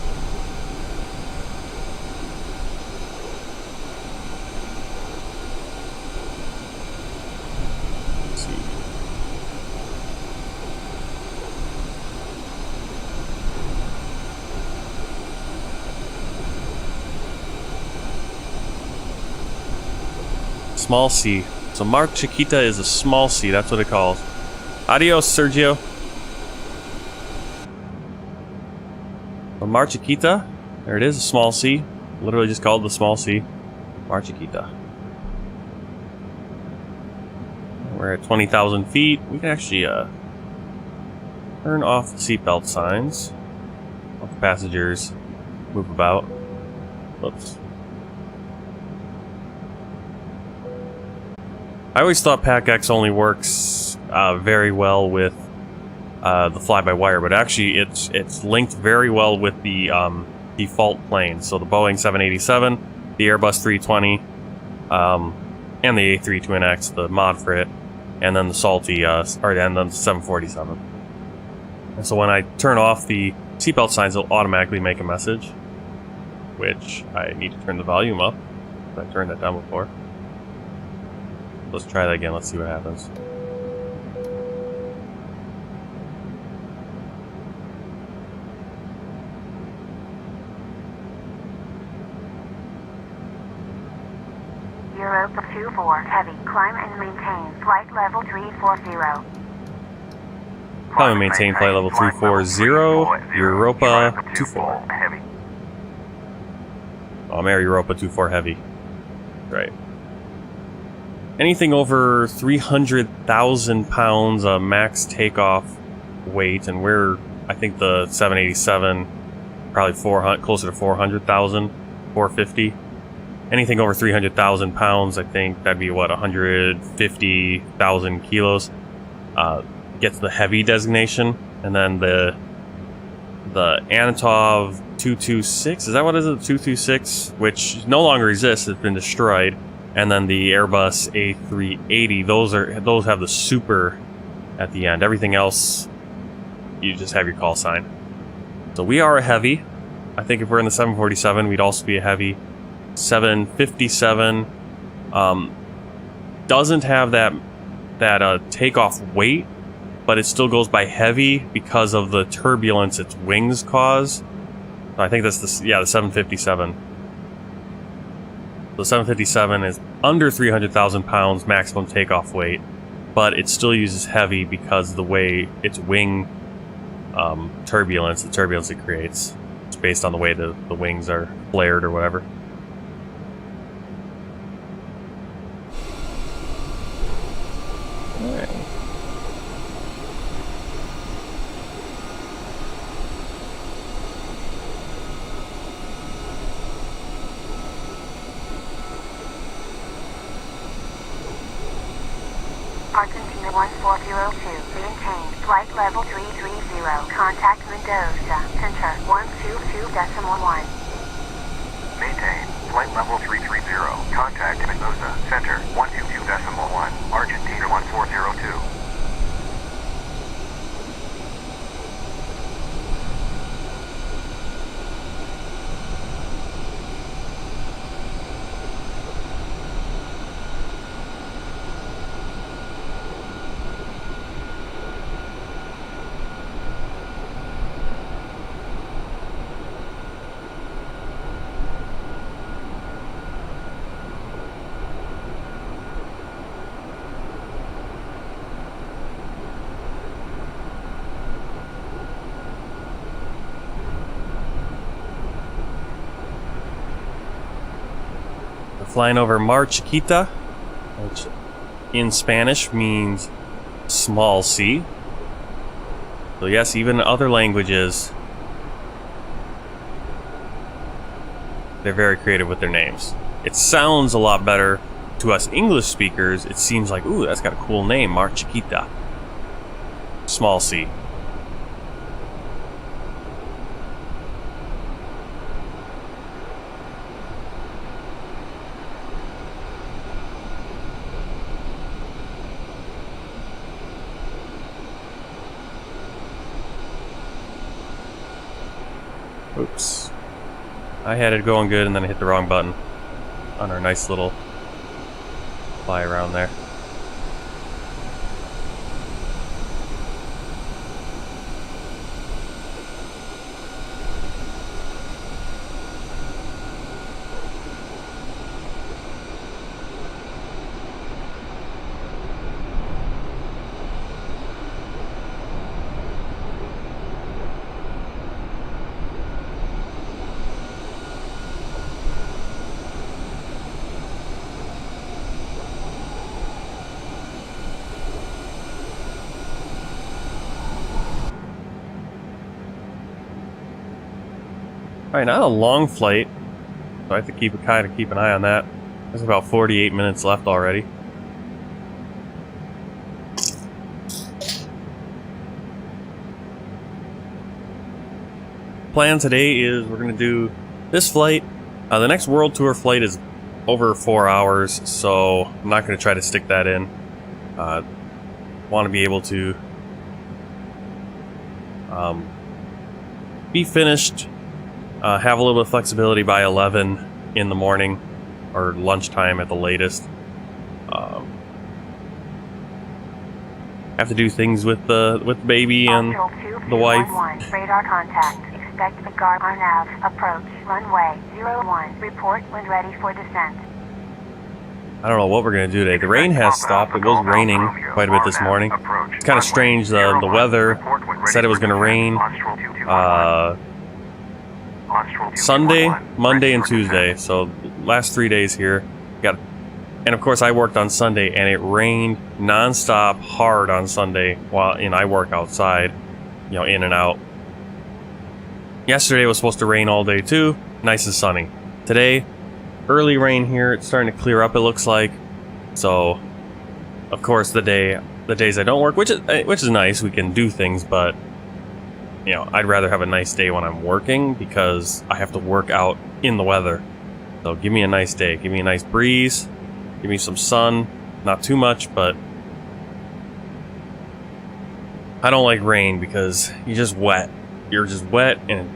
Let's see. Small C. So Mar Chiquita is a small C. That's what it calls. Adios, Sergio. So Mar Chiquita. There it is, a small C. Literally just called the small C. Mar Chiquita. We're at 20,000 feet. We can actually turn off the seatbelt signs. Let the passengers move about. Whoops. I always thought PAC-X only works very well with the fly-by-wire, but actually it's linked very well with the default planes. So the Boeing 787, the Airbus 320, and the A320X, the mod for it, and then the Salty, and then the 747. And so when I turn off the seatbelt signs, it'll automatically make a message, which I need to turn the volume up. I turned that down before. Let's try that again. Let's see what happens. Europa 24 Heavy. Climb and maintain flight level 340. Climb and maintain flight level 340. Europa 24. Heavy. Oh, I'm Air Europa 24 Heavy. Right. Anything over 300,000 pounds max takeoff weight, and we're, I think the 787, probably 400, closer to 400,000, 450. Anything over 300,000 pounds, I think that'd be what, 150,000 kilos, gets the heavy designation, and then the Antonov 226, is that what it is? 226, which no longer exists, it's been destroyed. And then the Airbus A380, those have the super at the end. Everything else, you just have your call sign. So we are a heavy. I think if we're in the 747, we'd also be a heavy. 757 doesn't have that takeoff weight, but it still goes by heavy because of the turbulence its wings cause. So I think that's the 757. The 757 is under 300,000 pounds maximum takeoff weight, but it still uses heavy because of the way its wing turbulence, the turbulence it creates, it's based on the way the wings are flared or whatever. Argentina 1402, maintain flight level 330, contact Mendoza, center 122.1. Maintain flight level 330. Contact Mendoza Center 122.1. Argentina 1402. Flying over Mar Chiquita, which in Spanish means small sea. So yes, even other languages, they're very creative with their names. It sounds a lot better to us English speakers. It seems like, ooh, that's got a cool name, Mar Chiquita. Small sea. Oops. I had it going good and then I hit the wrong button on our nice little fly around there. Alright, not a long flight, so I have to keep an eye on that. There's about 48 minutes left already. Plan today is we're going to do this flight. The next World Tour flight is over 4 hours, so I'm not going to try to stick that in. Want to be able to be finished. Have a little bit of flexibility by 11 in the morning or lunchtime at the latest. Have to do things with the baby and the wife. Radar contact. Expect the guard on nav. Approach runway 01. Report when ready for descent. I don't know what we're going to do today. The rain has stopped. It was raining quite a bit this morning. It's kind of strange. The weather said it was going to rain Sunday, Monday, and Tuesday. So last 3 days here. And of course I worked on Sunday and it rained non-stop hard on Sunday while I work outside, in and out. Yesterday was supposed to rain all day too. Nice and sunny. Today, early rain here. It's starting to clear up, it looks like. So of course the days I don't work, which is nice, we can do things, but I'd rather have a nice day when I'm working because I have to work out in the weather. So give me a nice day. Give me a nice breeze. Give me some sun. Not too much, but I don't like rain because you're just wet. You're just wet, and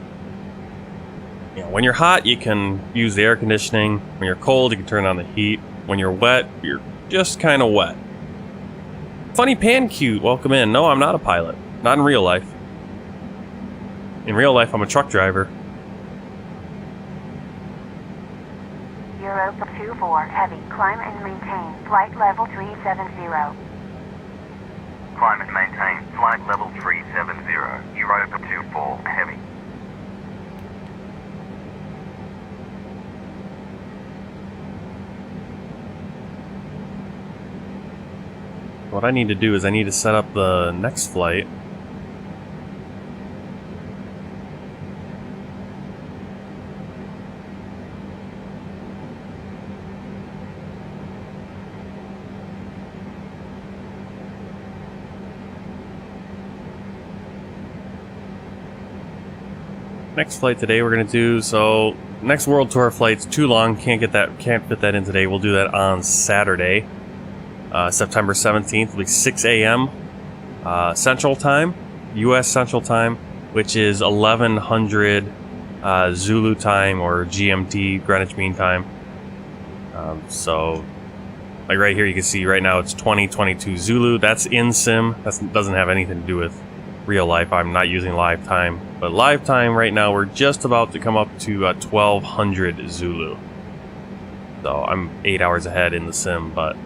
when you're hot, you can use the air conditioning. When you're cold, you can turn on the heat. When you're wet, you're just kind of wet. Funny Pan Cute, welcome in. No, I'm not a pilot. Not in real life. In real life, I'm a truck driver. Europa 24 Heavy, climb and maintain flight level 370. Climb and maintain flight level 370, Europa 24 Heavy. What I need to do is I need to set up the next flight. Next flight today we're gonna do, so next world tour flight's too long, can't fit that in today. We'll do that on Saturday, September 17th. It'll be 6 a.m. Central Time, U.S. Central Time, which is 1100 Zulu time or GMT, Greenwich Mean Time. So like right here you can see right now it's 2022 Zulu. That's in sim. That doesn't have anything to do with real life. I'm not using live time, but live time right now we're just about to come up to 1200 Zulu. So I'm 8 hours ahead in the sim, but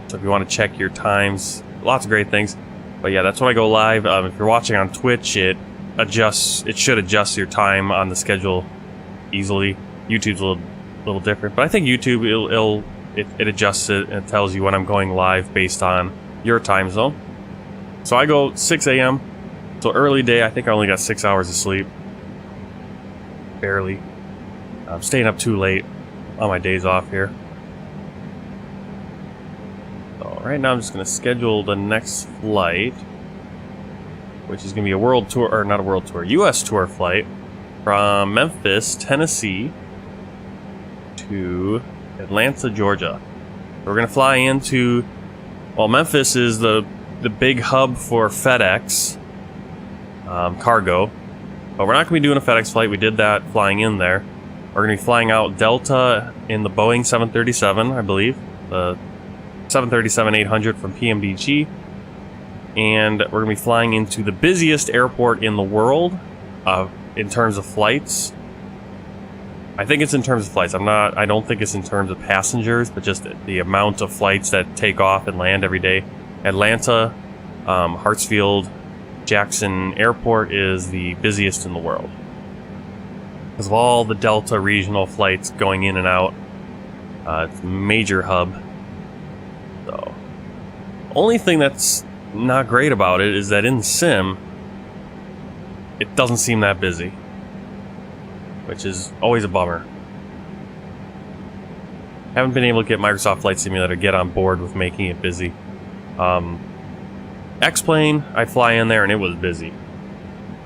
so if you want to check your times, lots of great things. But yeah, that's when I go live. If you're watching on Twitch, it should adjust your time on the schedule easily. YouTube's a little different, but I think YouTube it adjusts it and tells you when I'm going live based on your time zone. So I go 6 a.m. So early day. I think I only got 6 hours of sleep. Barely. I'm staying up too late on my days off here. So right now I'm just going to schedule the next flight, which is going to be a world tour, or not a world tour, U.S. tour flight from Memphis, Tennessee to Atlanta, Georgia. We're going to fly into, well, Memphis is the big hub for FedEx cargo, but we're not going to be doing a FedEx flight. We did that flying in there. We're going to be flying out Delta in the Boeing 737, I believe, the 737-800 from PMDG, and we're going to be flying into the busiest airport in the world in terms of flights. I think it's in terms of flights. I don't think it's in terms of passengers, but just the amount of flights that take off and land every day. Atlanta, Hartsfield, Jackson Airport is the busiest in the world because of all the Delta regional flights going in and out. It's a major hub. So, only thing that's not great about it is that in sim, it doesn't seem that busy, which is always a bummer. Haven't been able to get Microsoft Flight Simulator to get on board with making it busy. X-Plane, I fly in there and it was busy.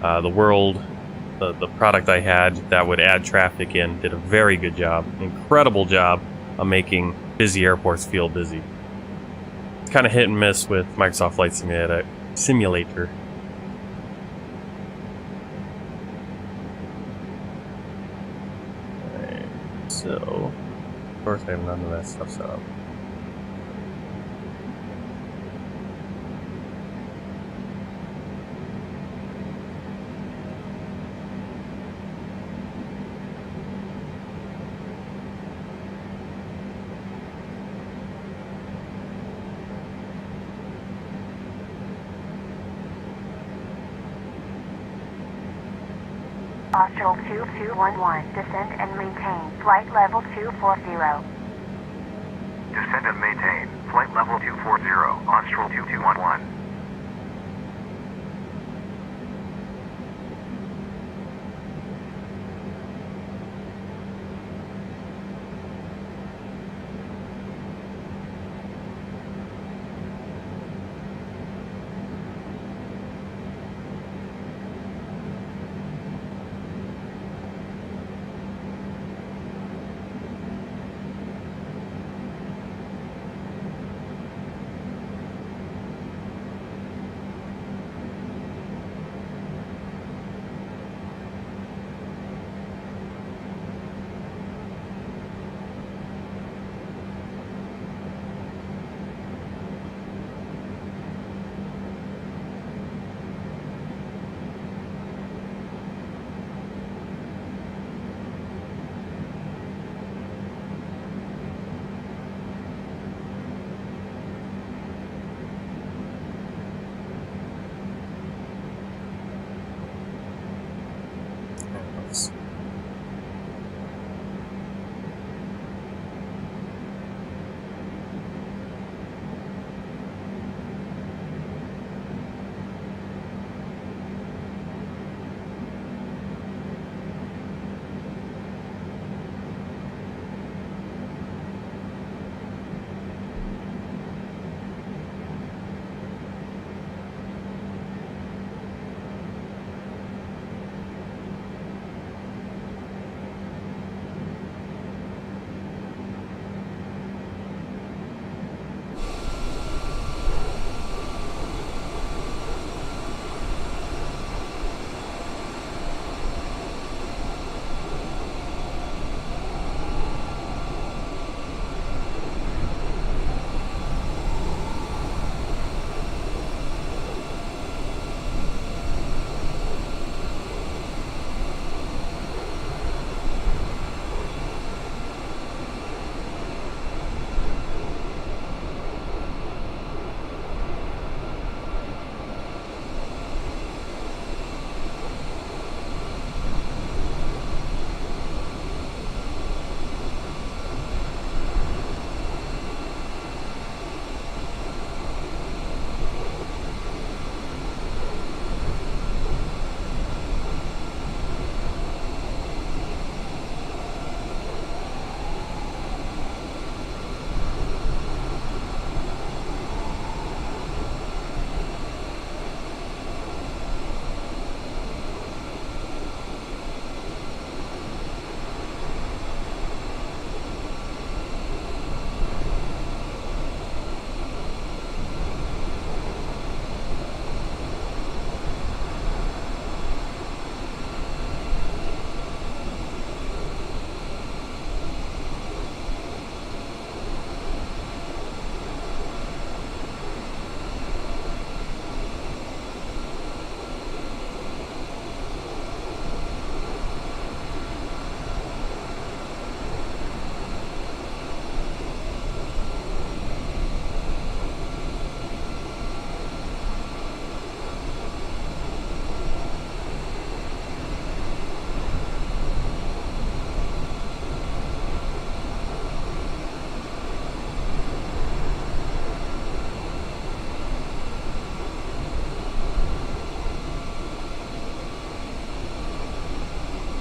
The product I had that would add traffic in did a very good job, incredible job of making busy airports feel busy. It's kind of hit and miss with Microsoft Flight Simulator. Alright, so of course I have none of that stuff set up. Austral 2211, descend and maintain flight level 240. Descend and maintain flight level 240, Austral 2211.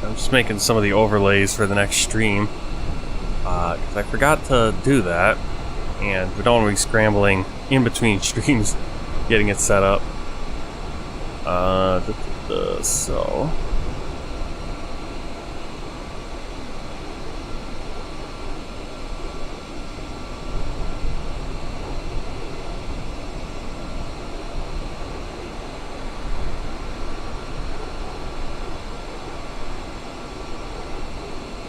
I'm just making some of the overlays for the next stream. Because I forgot to do that. And we don't want to be scrambling in between streams getting it set up. So...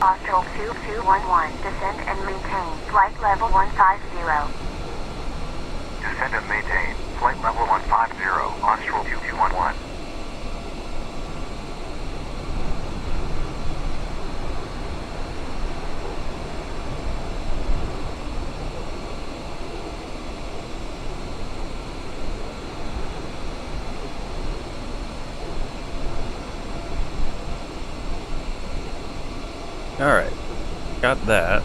Austral 2211, descend and maintain flight level 150. Descend and maintain. Flight level 150. Austral 2211. Alright, got that.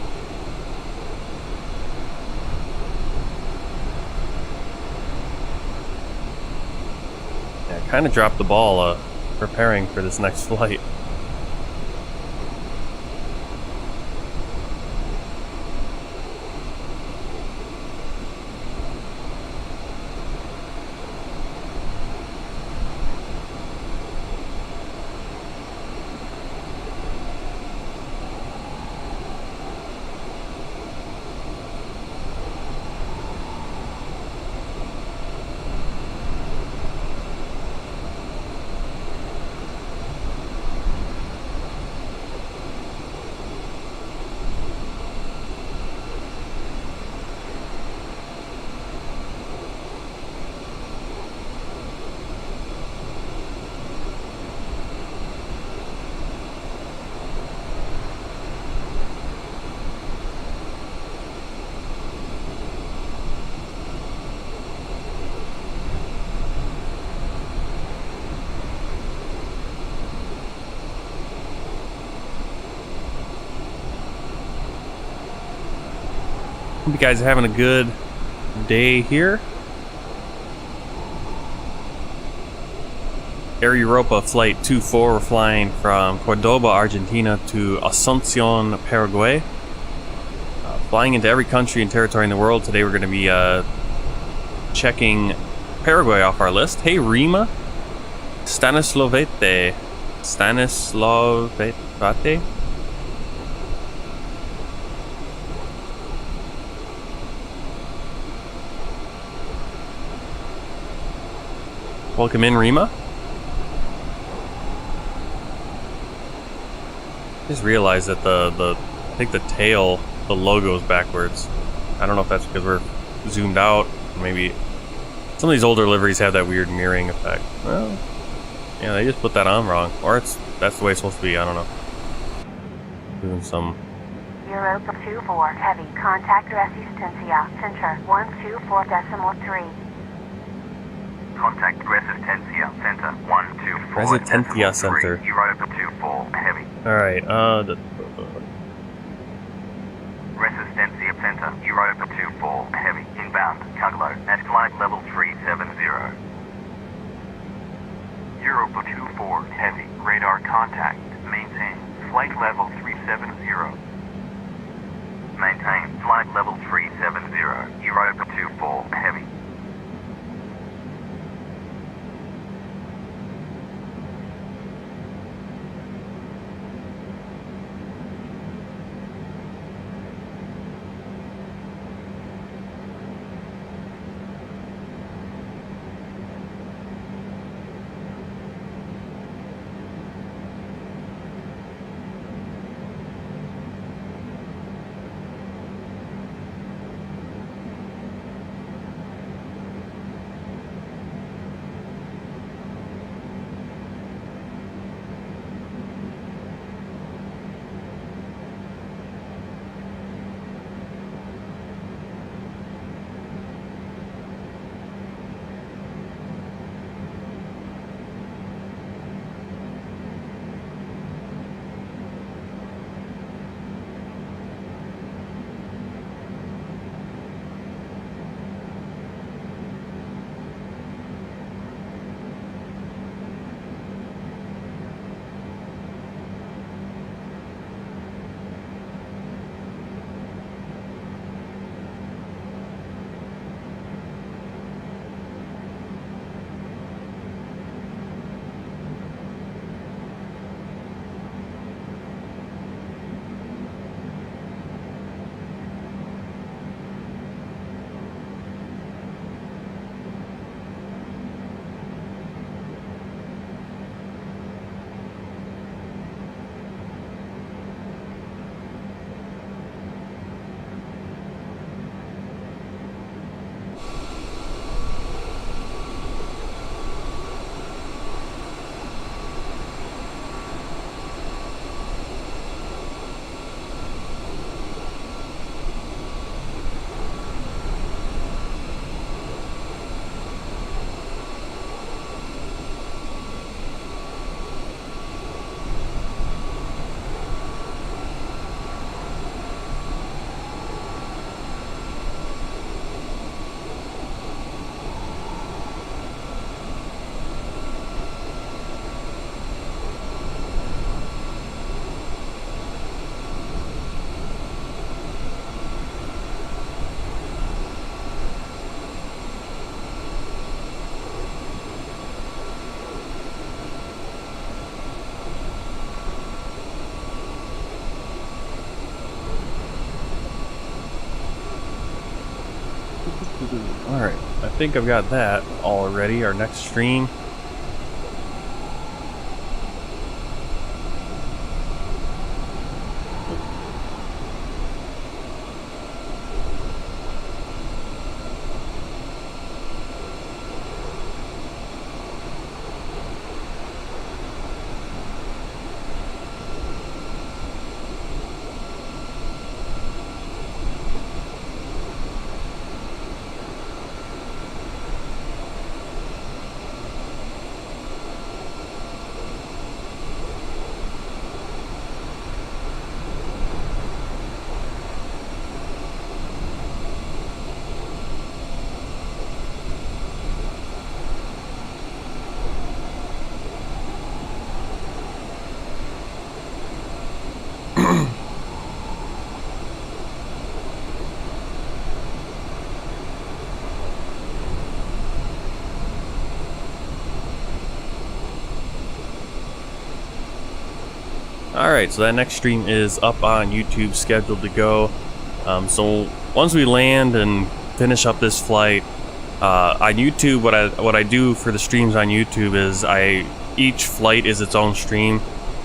Yeah, I kind of dropped the ball preparing for this next flight. Hope you guys are having a good day here. Air Europa Flight 24, we're flying from Córdoba, Argentina to Asunción, Paraguay. Flying into every country and territory in the world. Today we're going to be checking Paraguay off our list. Hey Rima, Stanislavate. Welcome in, Rima. Just realized that I think the tail, the logo is backwards. I don't know if that's because we're zoomed out. Maybe some of these older liveries have that weird mirroring effect. Well, yeah, they just put that on wrong, or that's the way it's supposed to be. I don't know. Doing some. Europa 24, heavy, contact Resistencia, center 124.3. Contact Resistencia Center 124. Resistencia Center. Europa 24, heavy. Alright, Resistencia Center, Europa 24, heavy, inbound, Cuglo, at flight level 370. Europa 24, heavy, radar contact, maintain, flight level 370. Maintain, flight level 370, Europa 24, heavy. think I've got that all ready. Our next stream. Alright, so that next stream is up on YouTube, scheduled to go. So once we land and finish up this flight, on YouTube, what I do for the streams on YouTube is each flight is its own stream.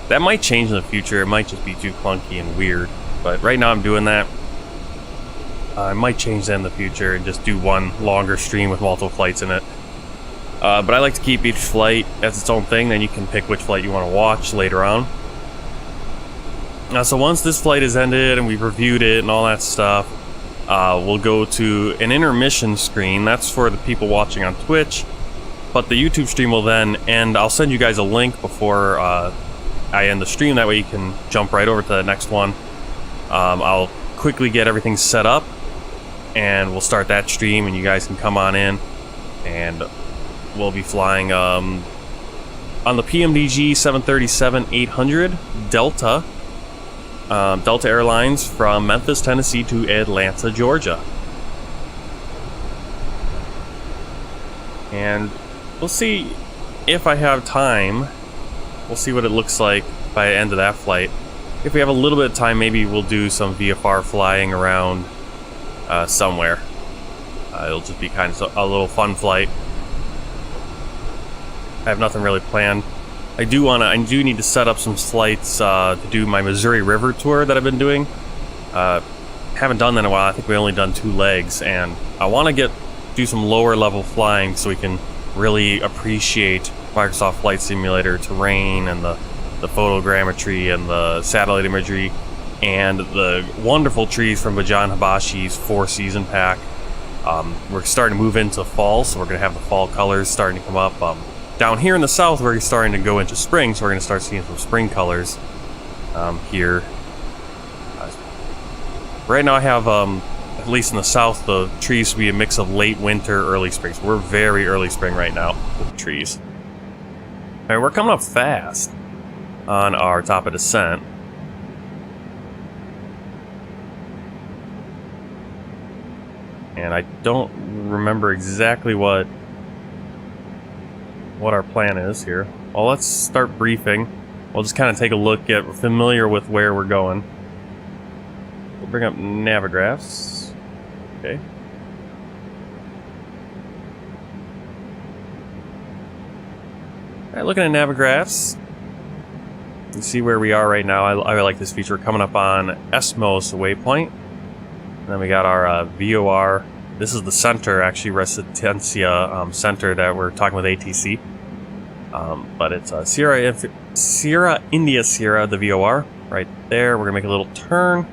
That might change in the future. It might just be too clunky and weird. But right now I'm doing that. I might change that in the future and just do one longer stream with multiple flights in it. But I like to keep each flight as its own thing. Then you can pick which flight you want to watch later on. So once this flight is ended and we've reviewed it and all that stuff, we'll go to an intermission screen. That's for the people watching on Twitch. But the YouTube stream will then end. I'll send you guys a link before I end the stream. That way you can jump right over to the next one. I'll quickly get everything set up and we'll start that stream and you guys can come on in. And we'll be flying on the PMDG 737-800 Delta. Delta Airlines from Memphis, Tennessee to Atlanta, Georgia. And we'll see if I have time. We'll see what it looks like by the end of that flight. If we have a little bit of time, maybe we'll do some VFR flying around somewhere. It'll just be kind of a little fun flight. I have nothing really planned. I do need to set up some flights to do my Missouri River tour that I've been doing. Haven't done that in a while. I think we only done 2 legs, and I want to do some lower level flying so we can really appreciate Microsoft Flight Simulator terrain and the photogrammetry and the satellite imagery and the wonderful trees from Bajan Habashi's 4-season pack. We're starting to move into fall, so we're going to have the fall colors starting to come up. Down here in the south, we're starting to go into spring, so we're going to start seeing some spring colors here. Right now I have, at least in the south, the trees will be a mix of late winter, early spring. So we're very early spring right now with the trees. Alright, we're coming up fast on our top of descent. And I don't remember exactly what our plan is here. Well, let's start briefing. We'll just kind of take a look, get familiar with where we're going. We'll bring up Navigraphs. Okay. Alright, looking at Navigraphs. You see where we are right now. I like this feature. We're coming up on Esmos waypoint. And then we got our VOR. This is the center, actually, Resistencia center that we're talking with ATC. But it's Sierra India Sierra, the VOR, right there. We're going to make a little turn.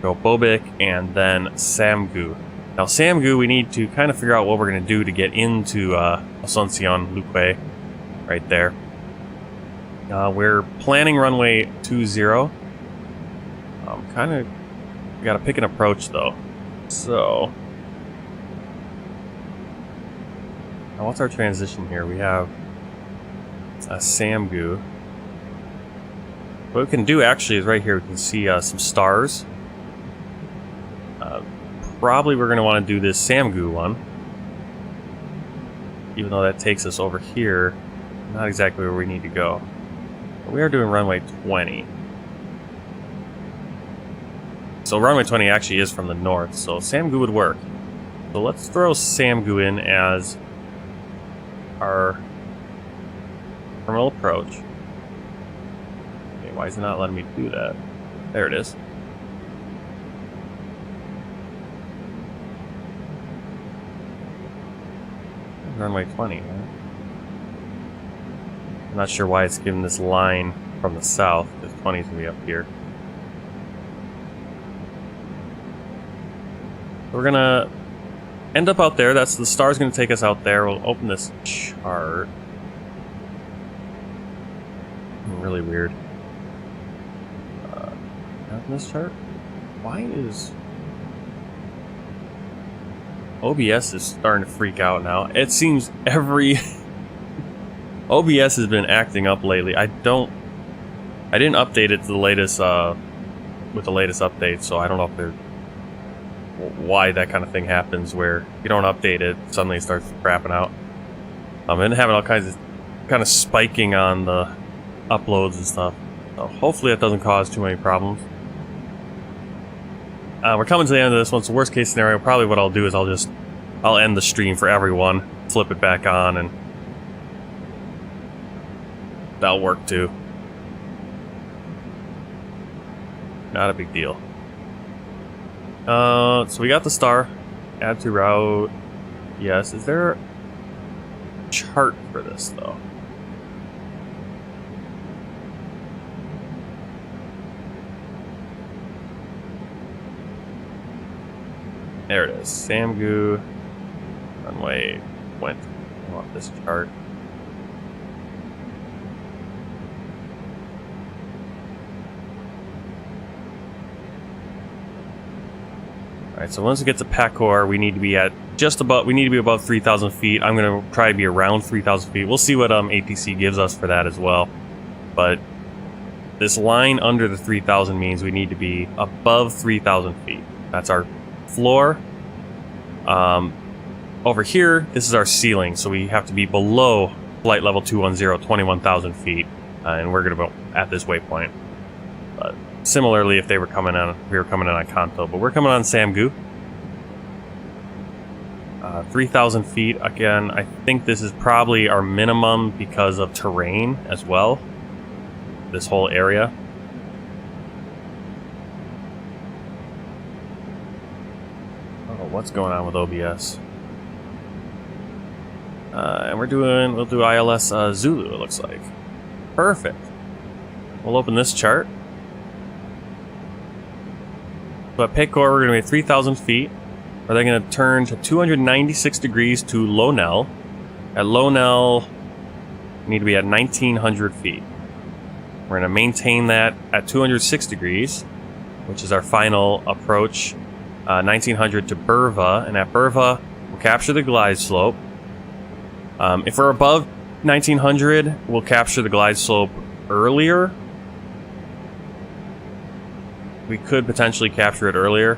Go Bobik and then Samgu. Now, Samgu, we need to kind of figure out what we're going to do to get into Asunción, Luque, right there. We're planning runway 20. We got to pick an approach, though. So, now what's our transition here? We have a Samgu. What we can do actually is right here. We can see some stars. Probably we're going to want to do this Samgu one, even though that takes us over here. Not exactly where we need to go. But we are doing runway 20. So runway 20 actually is from the north, so Samgu would work. So let's throw Samgu in as our terminal approach. Okay, why is it not letting me do that? There it is. Runway 20, right? I'm not sure why it's giving this line from the south, because 20 is going to be up here. So we're going to end up out there. That's the star's going to take us out there. We'll open this chart. Really weird. Open this chart? Why is... OBS is starting to freak out now. It seems every... OBS has been acting up lately. I didn't update it to the latest, with the latest update, so I don't know if they're... why that kind of thing happens where you don't update it, suddenly it starts crapping out. And having all kinds of... kind of spiking on the uploads and stuff. So hopefully that doesn't cause too many problems. We're coming to the end of this one, so worst case scenario, probably what I'll do is I'll end the stream for everyone, flip it back on, and that'll work too. Not a big deal. So we got the star. Add to route. Yes. Is there a chart for this though? There it is. Samgu runway went. I want this chart. Alright, so once we get to Pacor, we need to be at above 3,000 feet. I'm gonna try to be around 3,000 feet. We'll see what ATC gives us for that as well. But this line under the 3,000 means we need to be above 3,000 feet. That's our floor. Over here, this is our ceiling, so we have to be below flight level 210, 21,000 feet, and we're going to be at this waypoint. Similarly, if we were coming in on Kanto, but we're coming on Samgu. 3,000 feet, again, I think this is probably our minimum because of terrain as well. This whole area. What's going on with OBS? And we'll do ILS Zulu, it looks like. Perfect. We'll open this chart. So at Pecor, we're going to be at 3,000 feet. Are they going to turn to 296 degrees to Lonel? At Lonel, we need to be at 1,900 feet. We're going to maintain that at 206 degrees, which is our final approach. 1900 to Burva, and at Burva we'll capture the glide slope. If we're above 1900, we'll capture the glide slope earlier. We could potentially capture it earlier,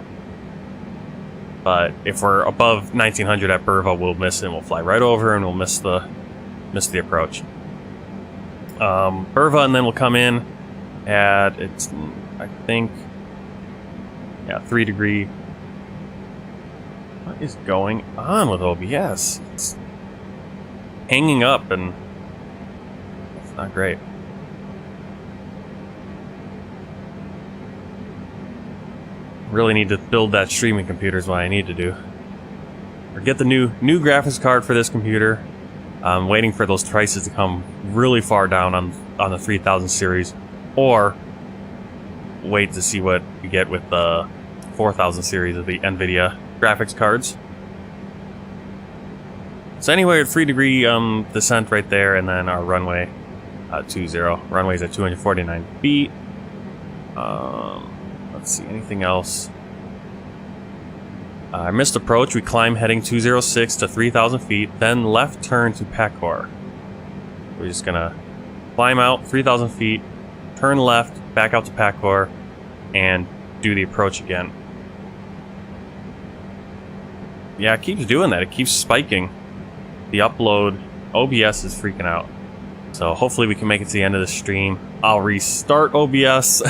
but if we're above 1900 at Burva, we'll miss it and we'll fly right over and we'll miss the approach. Burva, and then we'll come in at I think 3 degree. What is going on with OBS? It's hanging up and it's not great. Really need to build that streaming computer is what I need to do. Or get the new graphics card for this computer. I'm waiting for those prices to come really far down on the 3000 series, or wait to see what you get with the 4000 series of the NVIDIA graphics cards. So anyway, 3 degree descent right there, and then our runway 20. Runway's at 249 feet. Let's see, anything else? I missed approach. We climb heading 206 to 3,000 feet, then left turn to Pacor. We're just gonna climb out 3,000 feet, turn left, back out to Pacor, and do the approach again. Yeah, it keeps doing that. It keeps spiking. The upload, OBS is freaking out. So hopefully we can make it to the end of the stream. I'll restart OBS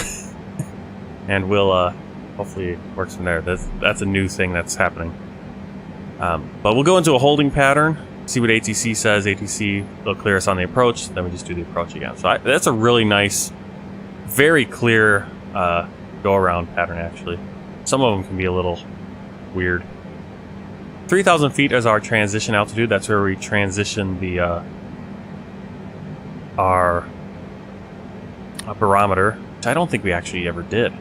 and we'll hopefully it works from there. That's a new thing that's happening. But we'll go into a holding pattern, see what ATC says. ATC, they'll clear us on the approach, then we just do the approach again. So that's a really nice, very clear go-around pattern, actually. Some of them can be a little weird. 3,000 feet is our transition altitude. That's where we transition the our barometer, which I don't think we actually ever did.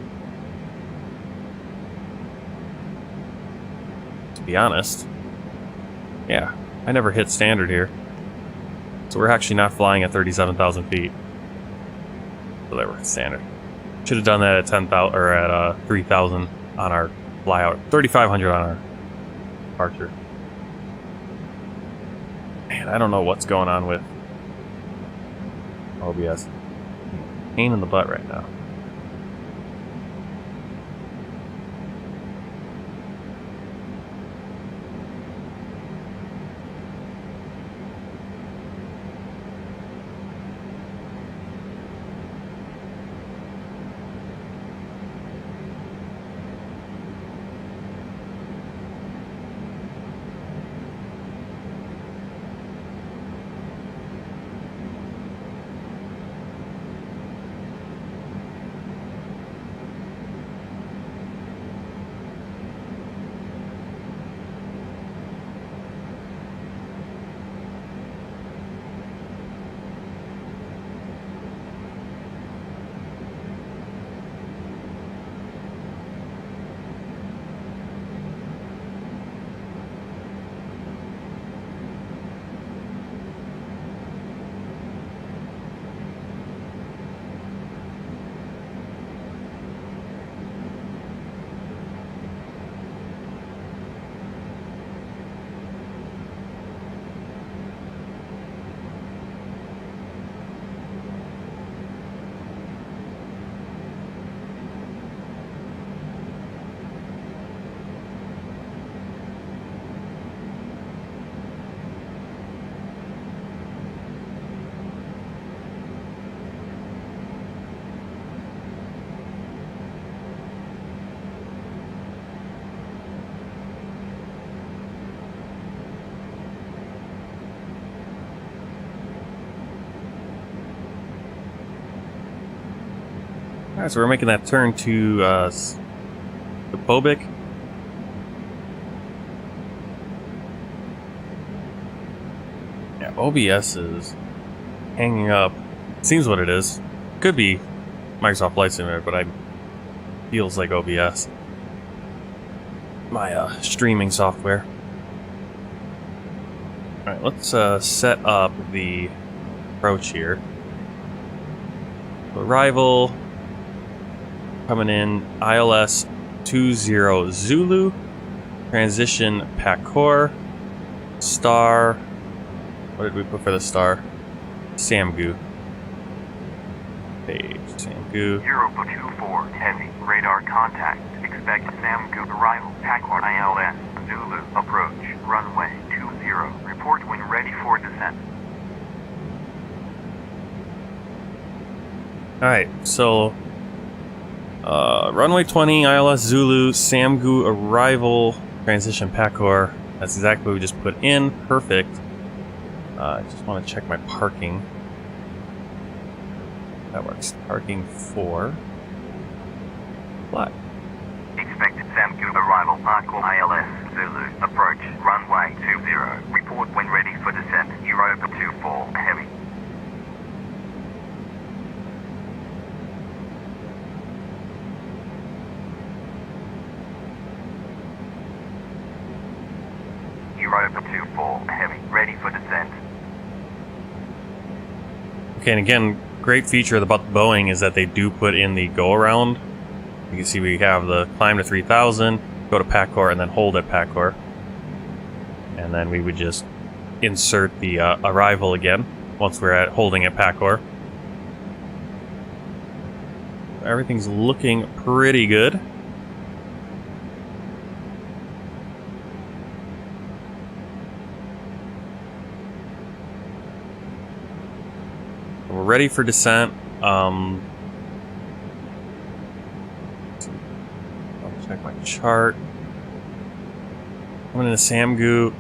To be honest. Yeah, I never hit standard here. So we're actually not flying at 37,000 feet. So there we're at standard. Should have done that at 10,000 or at 3,000 on our flyout. 3,500 on our departure. Man, I don't know what's going on with OBS. Pain in the butt right now. Alright, so we're making that turn to Pushback. Yeah, OBS is hanging up. Seems what it is. Could be Microsoft Flight Simulator, but I feels like OBS. My streaming software. Alright, let's set up the approach here. Arrival. Coming in, ILS 20 Zulu, transition Pakor, star, what did we put for the star? Samgu. Page, Samgu. Europa 24, heavy, radar contact, expect Samgu arrival, Pakor ILS, Zulu, approach, runway 20, report when ready for descent. Alright, so runway 20, ILS Zulu, Samgu arrival, transition Pakor. That's exactly what we just put in. Perfect. I just want to check my parking. That works. Parking 4. Fly. Expected Samgu arrival, Pakor ILS Zulu, approach, runway 20, report when ready for descent, Europa 24, heavy. Europa 24, heavy, ready for descent. Okay, and again, great feature about the Boeing is that they do put in the go-around. You can see we have the climb to 3,000, go to Pakor, and then hold at Pakor. And then we would just insert the arrival again once we're at holding at Pakor. Everything's looking pretty good. We're ready for descent. I'll check my chart. Coming into Samgu.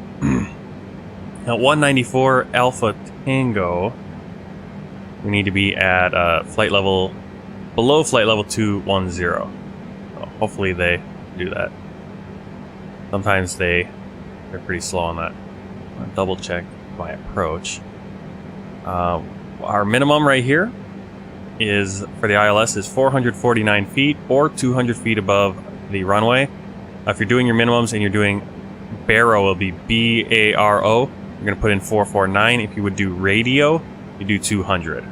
At 194 Alpha Tango, we need to be at flight level, below flight level 210. So hopefully they do that. Sometimes they're pretty slow on that. I'll double check my approach. Our minimum right here is, for the ILS, is 449 feet or 200 feet above the runway. If you're doing your minimums and you're doing Baro, it'll be B-A-R-O. You're going to put in 449. If you would do radio, you do 200.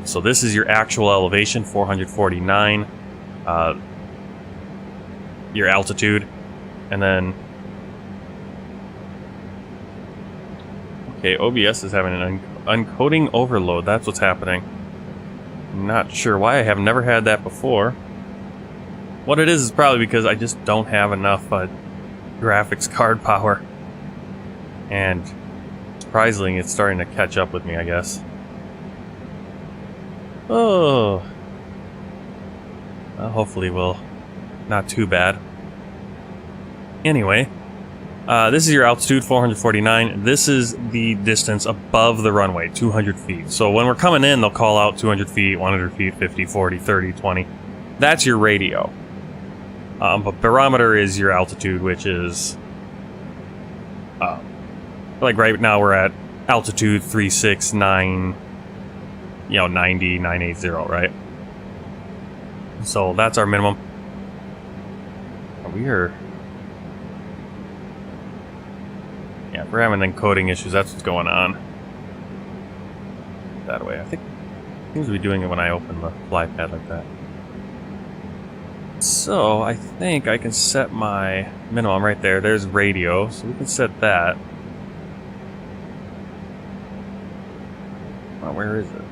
So this is your actual elevation, 449. Your altitude. And then... Okay, OBS is having an uncoding overload. That's what's happening. I'm not sure why. I have never had that before. What it is probably because I just don't have enough graphics card power. And surprisingly, it's starting to catch up with me, I guess. Oh. Well, hopefully we'll... Not too bad. Anyway, this is your altitude, 449. This is the distance above the runway, 200 feet. So when we're coming in, they'll call out 200 feet, 100 feet, 50, 40, 30, 20. That's your radio. But barometer is your altitude, which is... like right now we're at altitude 369, 90, 980, right? So that's our minimum. We're having encoding issues. That's what's going on. That way. I think it seems to be doing it when I open the fly pad like that. So I think I can set my minimum right there. There's radio, so we can set that. Oh, where is it?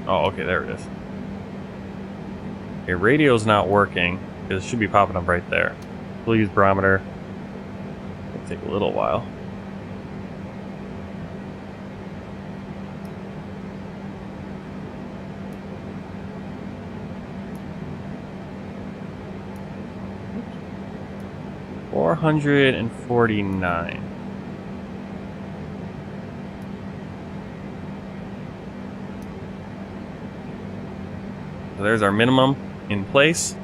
Oh, okay, there it is. Okay, radio's not working, because it should be popping up right there. We'll use barometer. It'll take a little while. Oops. 449. So there's our minimum in place.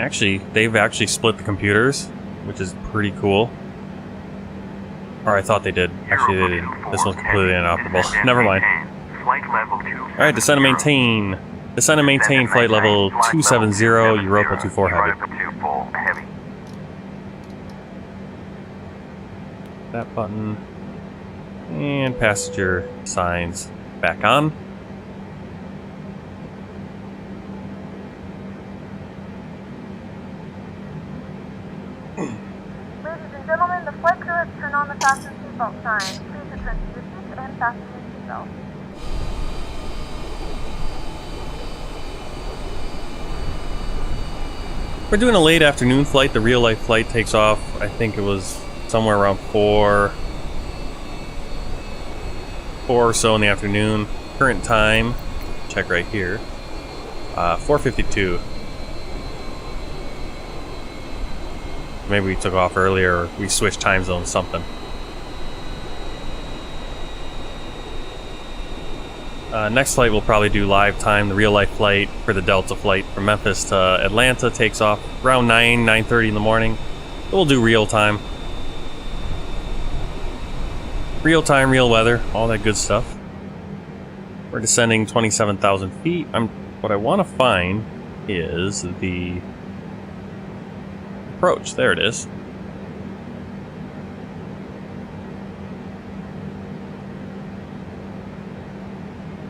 Actually, they've actually split the computers, which is pretty cool. Or I thought they did. Actually, they didn't. This one's completely inoperable. Never mind. Alright, descend and maintain. Descend and maintain flight level 270, Europa 24 heavy. That button. And passenger signs back on. Ladies and gentlemen, the flight crew has turned on the fasten seatbelt sign. Please return to your seats and fasten your seatbelt. We're doing a late afternoon flight. The real life flight takes off, I think it was somewhere around 4 or so in the afternoon. Current time, check right here, 4:52. Maybe we took off earlier, or we switched time zones, something. Next flight we'll probably do live time. The real life flight for the Delta flight from Memphis to Atlanta takes off around 9:30 in the morning. We'll do real time. Real time, real weather, all that good stuff. We're descending 27,000 feet. What I want to find is the approach. There it is.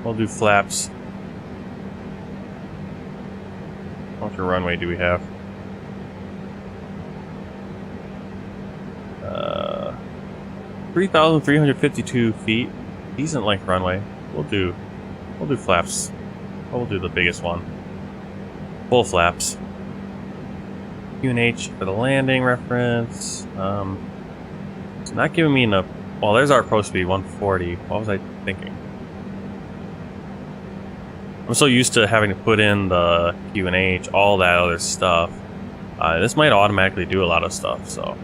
We'll do flaps. How much runway do we have? 3,352 feet. Decent length runway. We'll do flaps. We'll do the biggest one. Full flaps. QNH for the landing reference. It's not giving me enough. Well, there's our approach speed, 140. What was I thinking? I'm so used to having to put in the QNH, all that other stuff. This might automatically do a lot of stuff, so.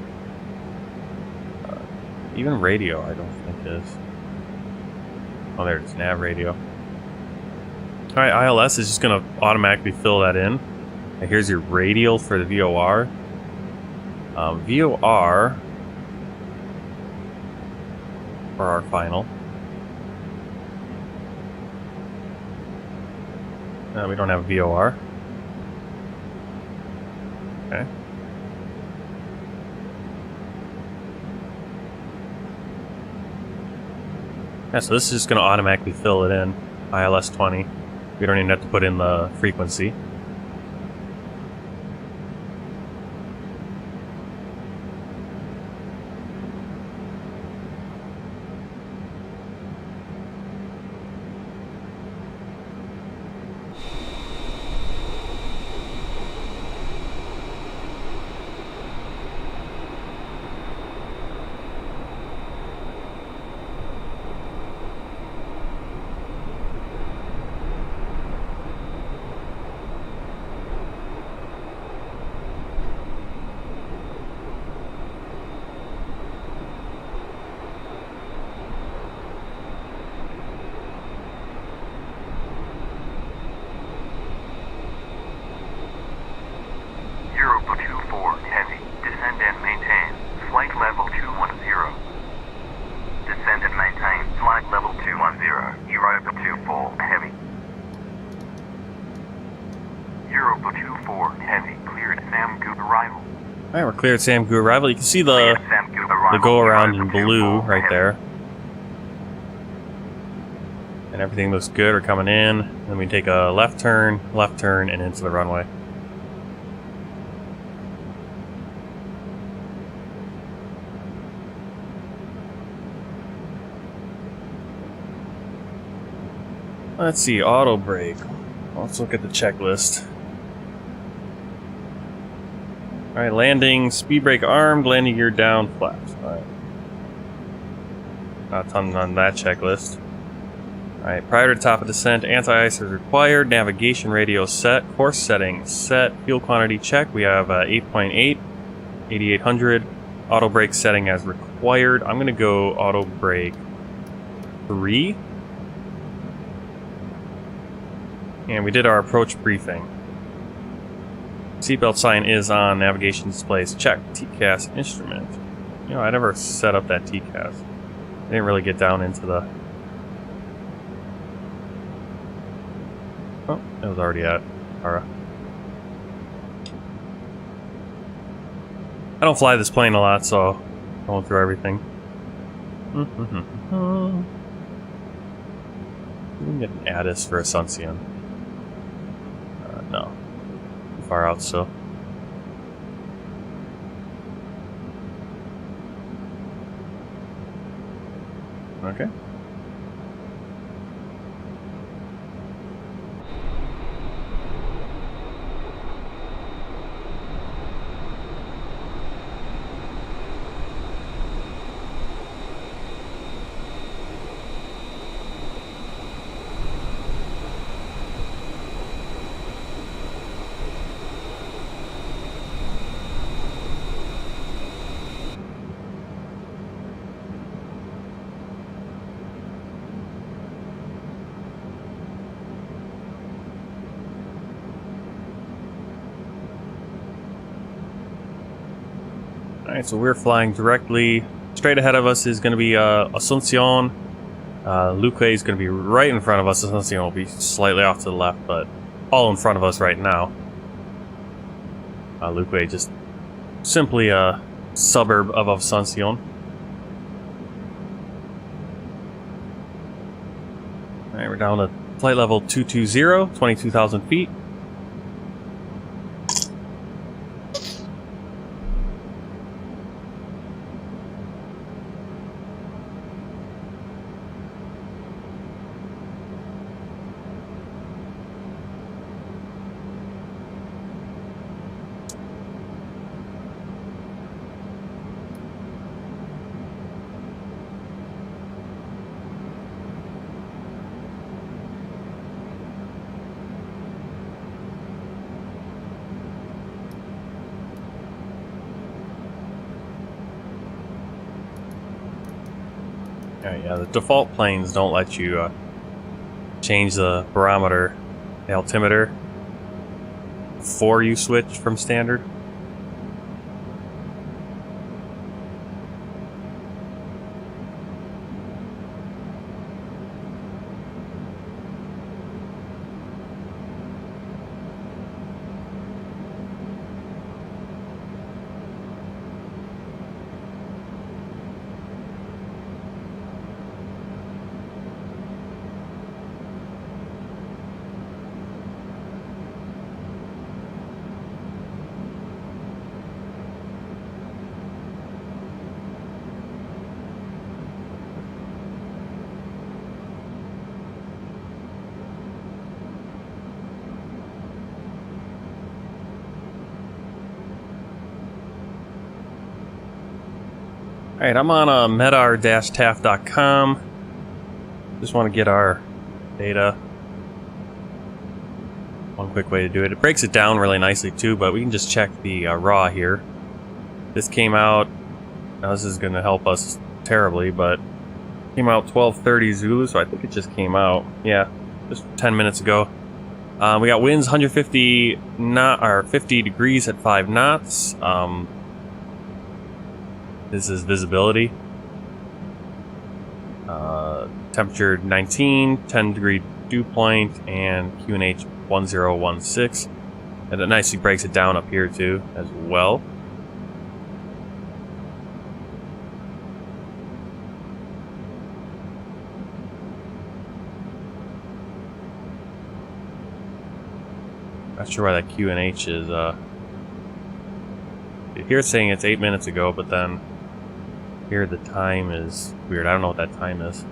Even radio, I don't think is. Oh, there it is, nav radio. Alright, ILS is just going to automatically fill that in. And here's your radial for the VOR. VOR for our final. We don't have a VOR. Okay. Yeah, so this is just going to automatically fill it in. ILS 20. We don't even have to put in the frequency. Alright, we're clear at SAMGU arrival. You can see the go around in blue right there. And everything looks good. We're coming in. Then we take a left turn, and into the runway. Let's see, auto brake. Let's look at the checklist. Alright, landing, speed brake armed, landing gear down, flaps. Alright. Not a ton on that checklist. Alright, prior to top of descent, anti-ice is required, navigation radio set, course setting set, fuel quantity check. We have 8.8, 8800, auto brake setting as required. I'm going to go auto brake 3. And we did our approach briefing. Seatbelt sign is on, navigation displays check, TCAS instrument. You know, I never set up that TCAS. I didn't really get down into the... Oh, it was already at Ara. I don't fly this plane a lot, so going through everything. We can get an ADIS for Asunción. No. Too far out still. Okay. Alright, so we're flying directly. Straight ahead of us is going to be Asunción. Luque is going to be right in front of us. Asunción will be slightly off to the left, but all in front of us right now. Luque just simply a suburb of Asunción. Alright, we're down to flight level 220, 22,000 feet. Alright, yeah, the default planes don't let you change the barometer, the altimeter, before you switch from standard. Alright, I'm on medar-taf.com. Just want to get our data. One quick way to do it. It breaks it down really nicely too, but we can just check the raw here. This came out, now this is going to help us terribly, but came out 12:30 Zulu, so I think it just came out, yeah, just 10 minutes ago. We got winds 150 50 degrees at 5 knots. This is visibility. Temperature 19, 10 degree dew point, and QNH 1016. And it nicely breaks it down up here too, as well. Not sure why that QNH is, here it's saying it's 8 minutes ago, but then here the time is weird. I don't know what that time is.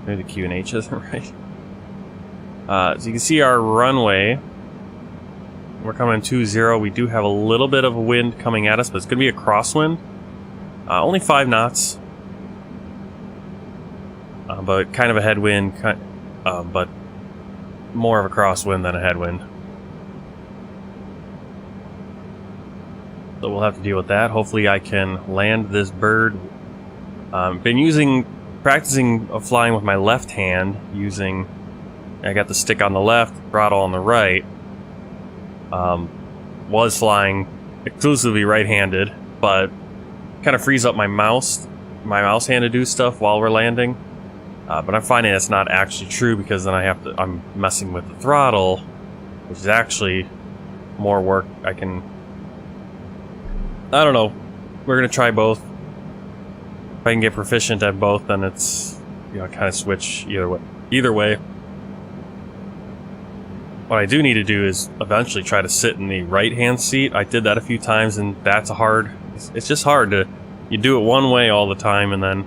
Maybe the QNH isn't right. So you can see our runway. We're coming in 2-0. We do have a little bit of a wind coming at us, but it's going to be a crosswind. Only 5 knots. But kind of a headwind, but more of a crosswind than a headwind. So we'll have to deal with that. Hopefully I can land this bird. Been practicing flying with my left hand, I got the stick on the left, throttle on the right. Was flying exclusively right-handed, but kind of frees up my mouse hand to do stuff while we're landing. But I'm finding that's not actually true, because then I'm messing with the throttle, which is actually more work. I don't know. We're gonna try both. If I can get proficient at both, then it's, kind of switch either way. What I do need to do is eventually try to sit in the right-hand seat. I did that a few times, and that's it's just hard you do it one way all the time, and then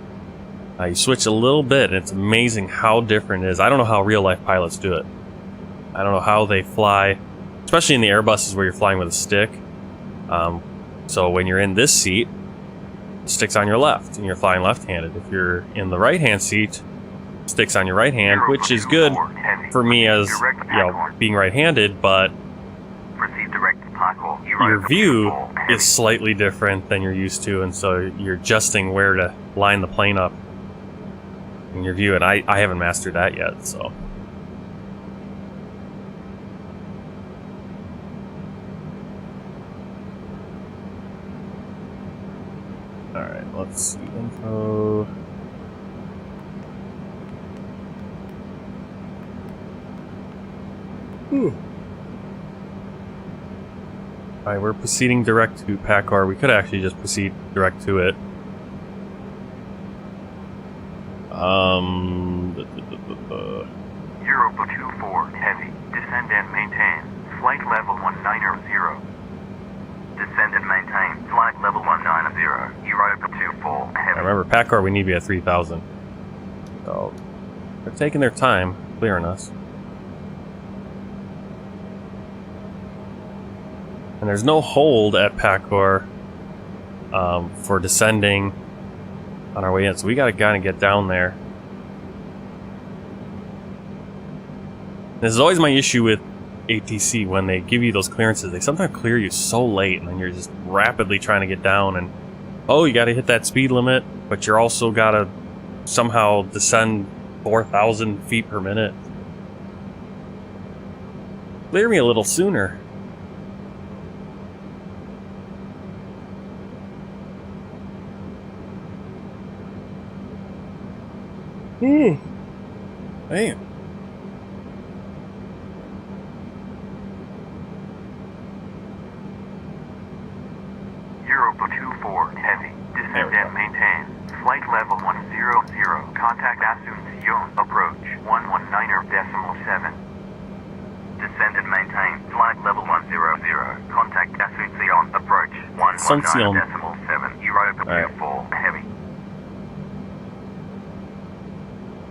you switch a little bit, and it's amazing how different it is. I don't know how real-life pilots do it. I don't know how they fly, especially in the Airbuses where you're flying with a stick. So when you're in this seat, the stick's on your left, and you're flying left-handed. If you're in the right-hand seat, stick's on your right hand, which is good for me as, being right-handed, but your view is slightly different than you're used to, and so you're adjusting where to line the plane up in your view, and I haven't mastered that yet, so. Alright, let's see, info. Alright, we're proceeding direct to PACCAR. We could actually just proceed direct to it. Europa 24 heavy. Descend and maintain. Flight level 190. Descend and maintain. Flight level 190. Europa 24 heavy. Remember, PACCAR, we need to be at 3,000. So, they're taking their time clearing us. And there's no hold at PACCAR for descending on our way in, so we gotta kind of get down there. This is always my issue with ATC. When they give you those clearances, they sometimes clear you so late, and then you're just rapidly trying to get down, and you gotta hit that speed limit, but you're also gotta somehow descend 4,000 feet per minute. Clear me a little sooner. Damn. Europa 24, heavy. Descend and maintain. Flight level 100. Contact Asunción. Approach 119.7. Descend and maintain. Flight level 100. Contact Asunción. Approach 119.7. Europa 24, heavy.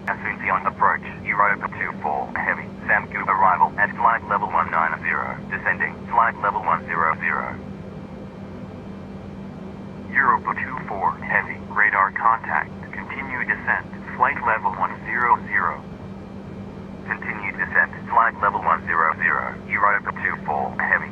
Asunción approach. Europa 24, heavy. SAMCO arrival at flight level 190. Descending. Flight level 100. Europa 24, heavy. Radar contact. Continue descent. Flight level 100. Continue descent. Flight level 100. Europa 24, heavy.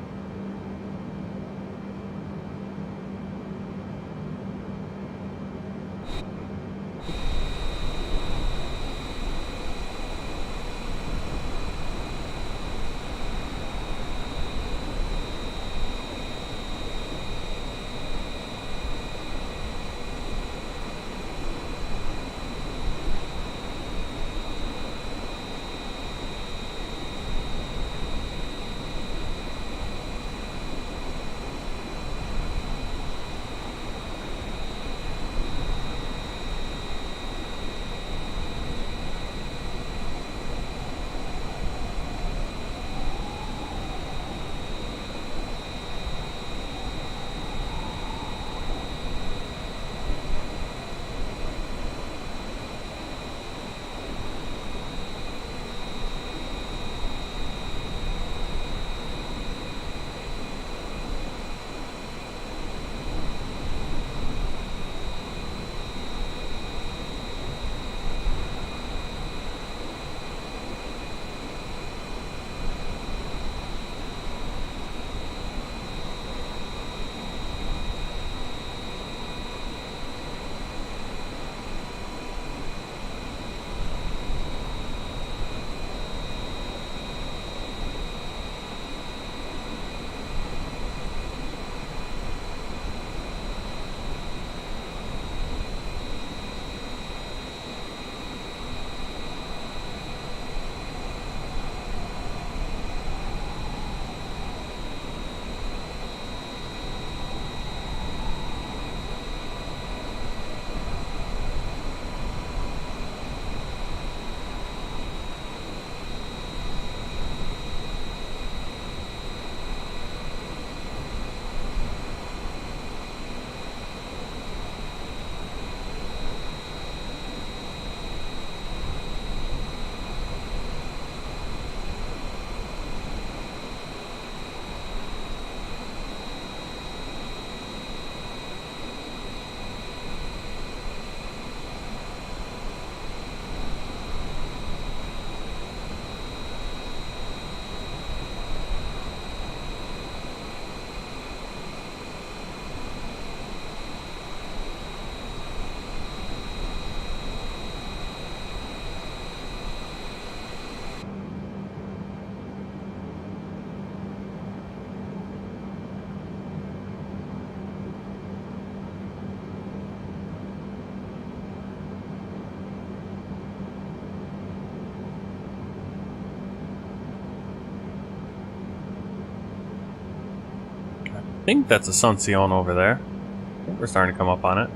I think that's Asunción over there. I think we're starting to come up on it.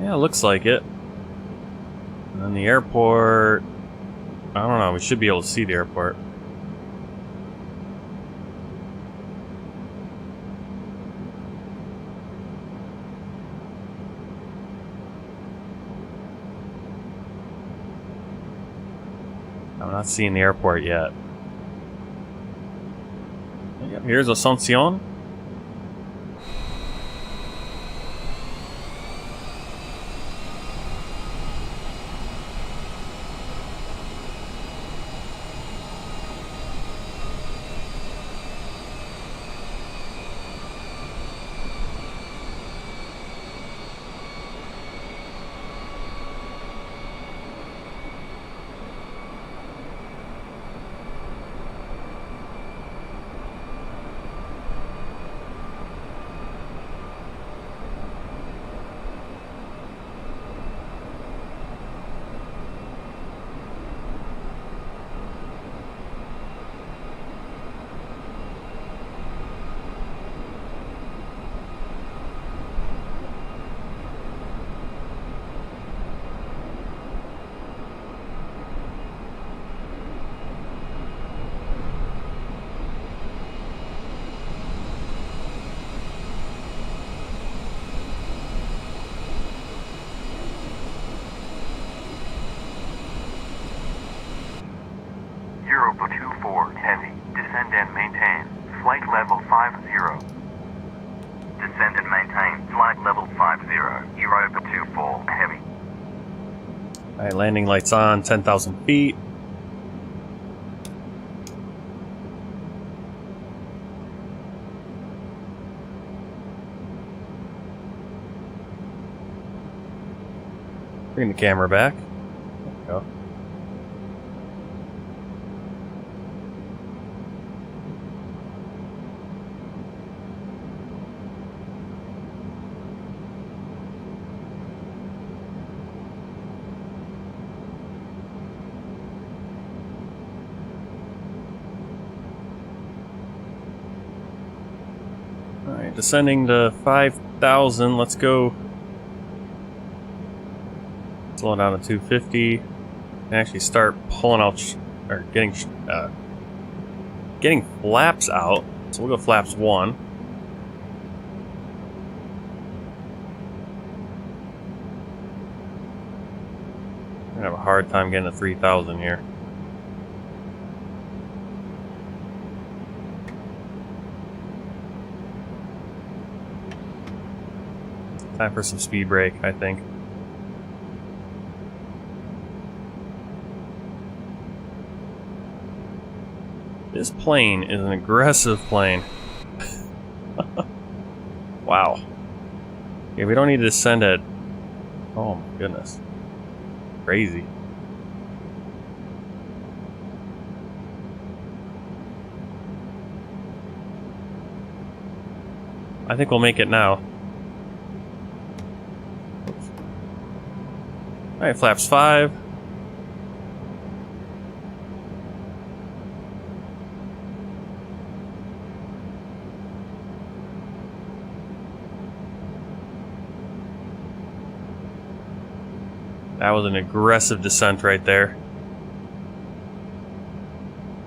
Yeah, it looks like it. And then the airport... I don't know, we should be able to see the airport. I'm not seeing the airport yet. Yep, here's Asunción. Europa 24 Heavy. Descend and maintain. Flight level 50. Descend and maintain. Flight level 50. Europa 24 Heavy. Alright, landing lights on, 10,000 feet. Bring the camera back. There we go. Alright, descending to 5,000. Let's go. Slow down to 250 and actually start pulling out or getting flaps out. So we'll go flaps 1. I'm gonna have a hard time getting to 3,000 here. Time for some speed brake, I think. This plane is an aggressive plane. Wow. Yeah, we don't need to descend at... Oh my goodness. Crazy. I think we'll make it now. Alright, flaps 5. That was an aggressive descent right there.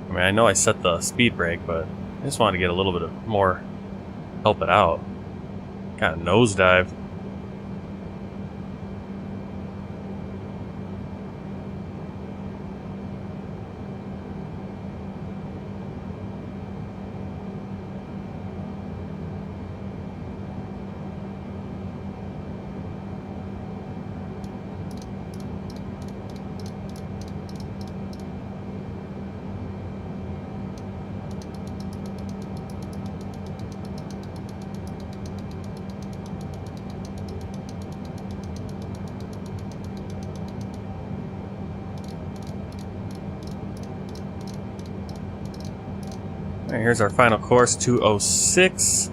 I mean, I know I set the speed brake, but I just wanted to get a little bit of more, help it out. Kind of nosedive. Alright, here's our final course, 206.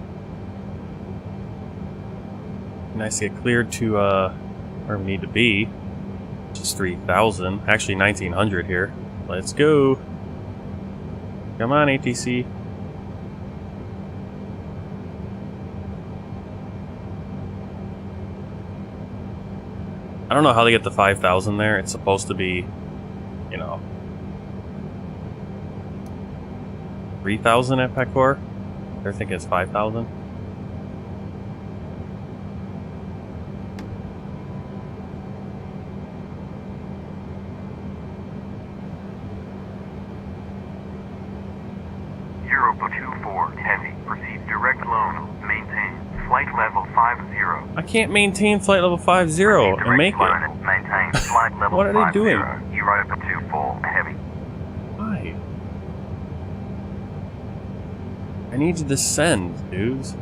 Nice to get cleared to where we need to be, which is 3,000. Actually, 1,900 here. Let's go. Come on, ATC. I don't know how they get the 5,000 there. It's supposed to be, you know, 3,000 at Pecor. They're thinking it's 5,000. Europa 24 Heavy. Proceed direct low. Maintain. Flight level 50. I can't maintain flight level 50 and make it. Maintain flight level What are they 50. doing? Europa 24 Heavy. Why? I need to descend, dudes.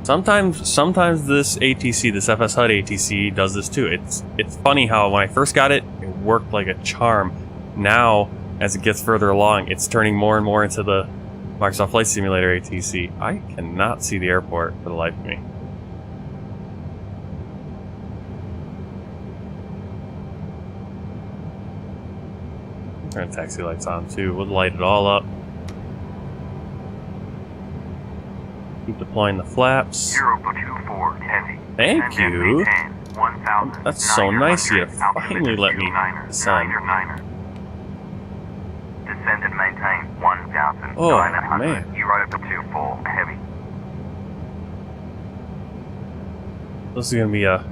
Sometimes this ATC, this FS HUD ATC, does this too. It's funny how when I first got it, it worked like a charm. Now, as it gets further along, it's turning more and more into the Microsoft Flight Simulator ATC. I cannot see the airport for the life of me. Turn taxi lights on too. We'll light it all up. Keep deploying the flaps. Europa 24 Heavy. Thank Descend and you. maintain 1,000. That's so nice of you to 900. finally let me Altitude descend. 9er. Descend and maintain 1,900. Oh, man. Europa 24 Heavy. This is gonna be a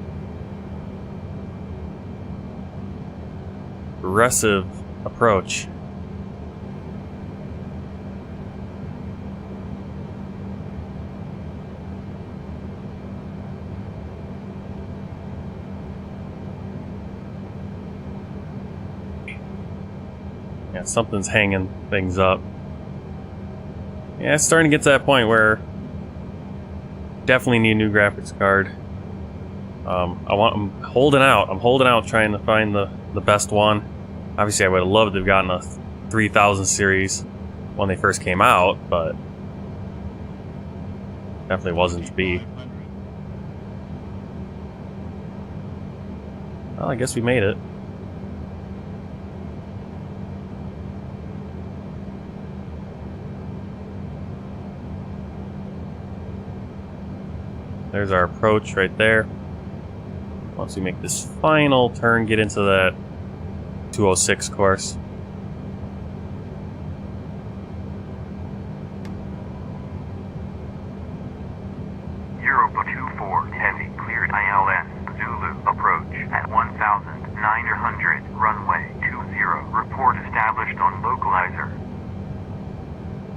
aggressive approach. Yeah, something's hanging things up. Yeah, it's starting to get to that point where definitely need a new graphics card. I'm holding out trying to find the best one. Obviously I would have loved to have gotten a 3000 series when they first came out, but definitely wasn't to be. Well, I guess we made it. There's our approach right there. Once we make this final turn, get into that 206 course. Europa 24 heavy cleared ILS Zulu approach at 1,900 runway 20. Report established on localizer.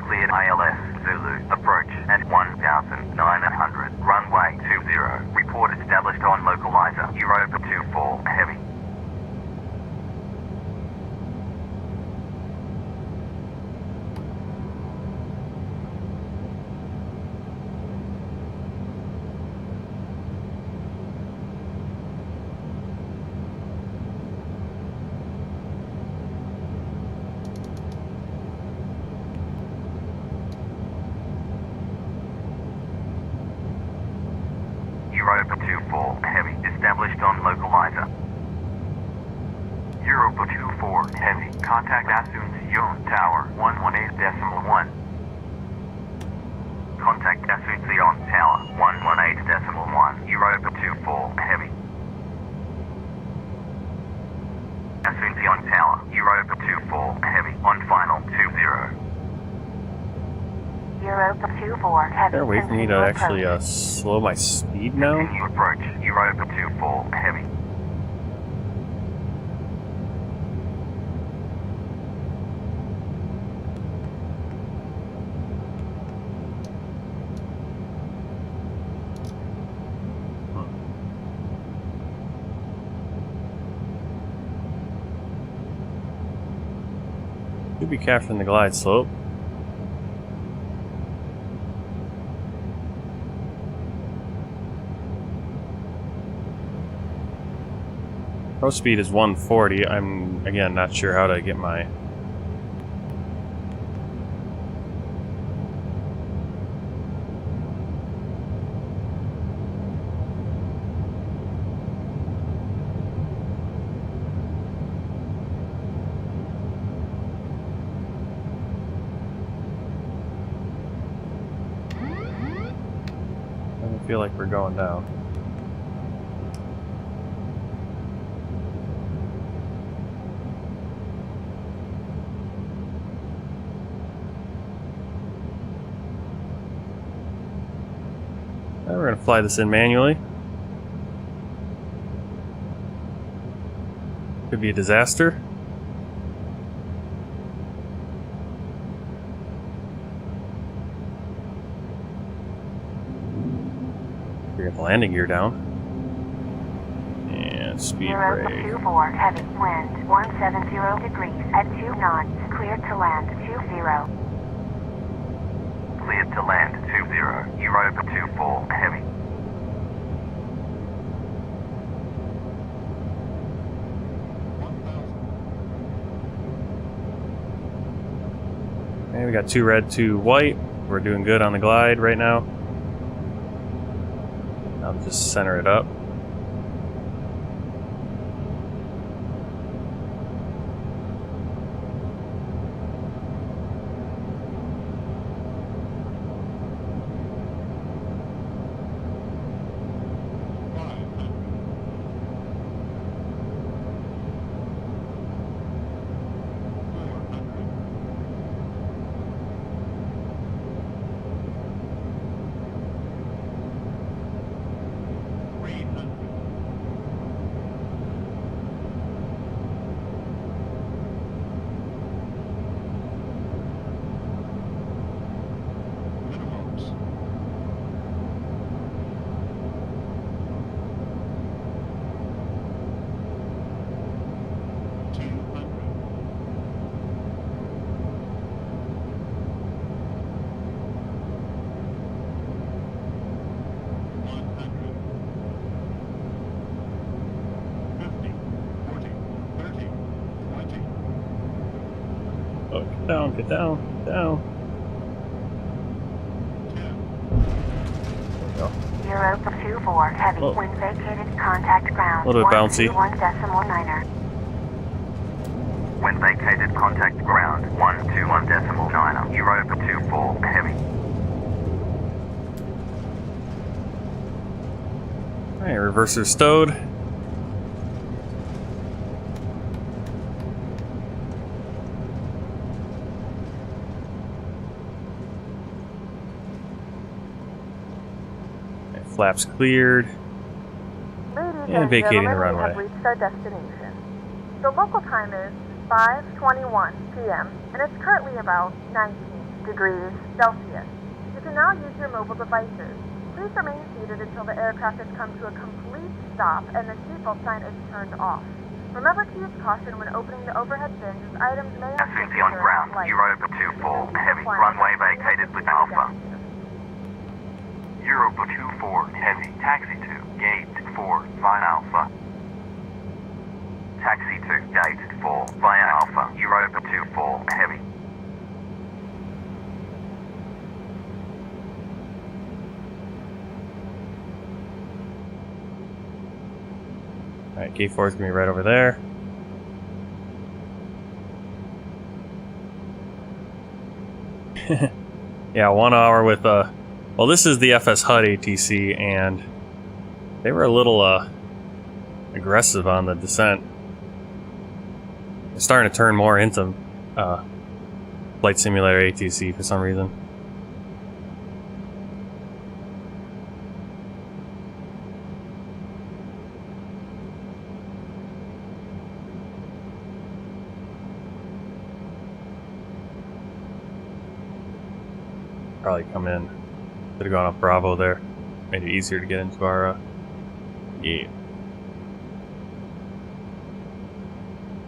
Cleared ILS Zulu approach at 1,900 runway 20. Report established on localizer. Europa 24 heavy. Europa 24 heavy established on localizer. Europa 24 heavy contact Asunción Tower 118.1. Contact Asunción Tower 118.1. Europa 24 heavy. Asunción Tower Europa 24 heavy on final 20. Europa 24 heavy. There, wait for me to actually slow my speed now. Continue approach. Europa 24 heavy. Should be capturing the glide slope. Pro speed is 140. I'm, again, not sure how to get my... I feel like we're going down. Now we're going to fly this in manually. Could be a disaster. We're get the landing gear down. And speed Europa brake. 24 heavy wind 170 degrees at 2 knots. Cleared to land 20. Cleared to land 20. Europa 24 heavy. Okay, we got 2 red, 2 white. We're doing good on the glide right now. I'll just center it up. Down, get down, down. There we go. Europa 24 heavy. Oh. When vacated, contact ground. A little bit bouncy. 121.9er. When vacated, contact ground 121.9. Europa 24 heavy. Alright, reverser stowed. Alright, flaps cleared. Ladies And and vacating the gentlemen, we have runway. reached our destination. The local time is 5:21 p.m. and it's currently about 19 degrees Celsius. You can now use your mobile devices. Please remain seated until the aircraft has come to a complete stop and the seatbelt sign is turned off. Remember to use caution when opening the overhead bins as items may Asunción ground, Europa 24 heavy. Runway vacated with Alpha. Europa 24 heavy. Taxi to gate 4 via Alpha. Taxi to gate 4 via Alpha. Europa 24 heavy. Alright, gate 4 is going to be right over there. Yeah, 1 hour with, well, this is the FS HUD ATC, and they were a little, aggressive on the descent. They're starting to turn more into, Flight Simulator ATC for some reason. Probably come in. Could have gone up Bravo there. Made it easier to get into our gate.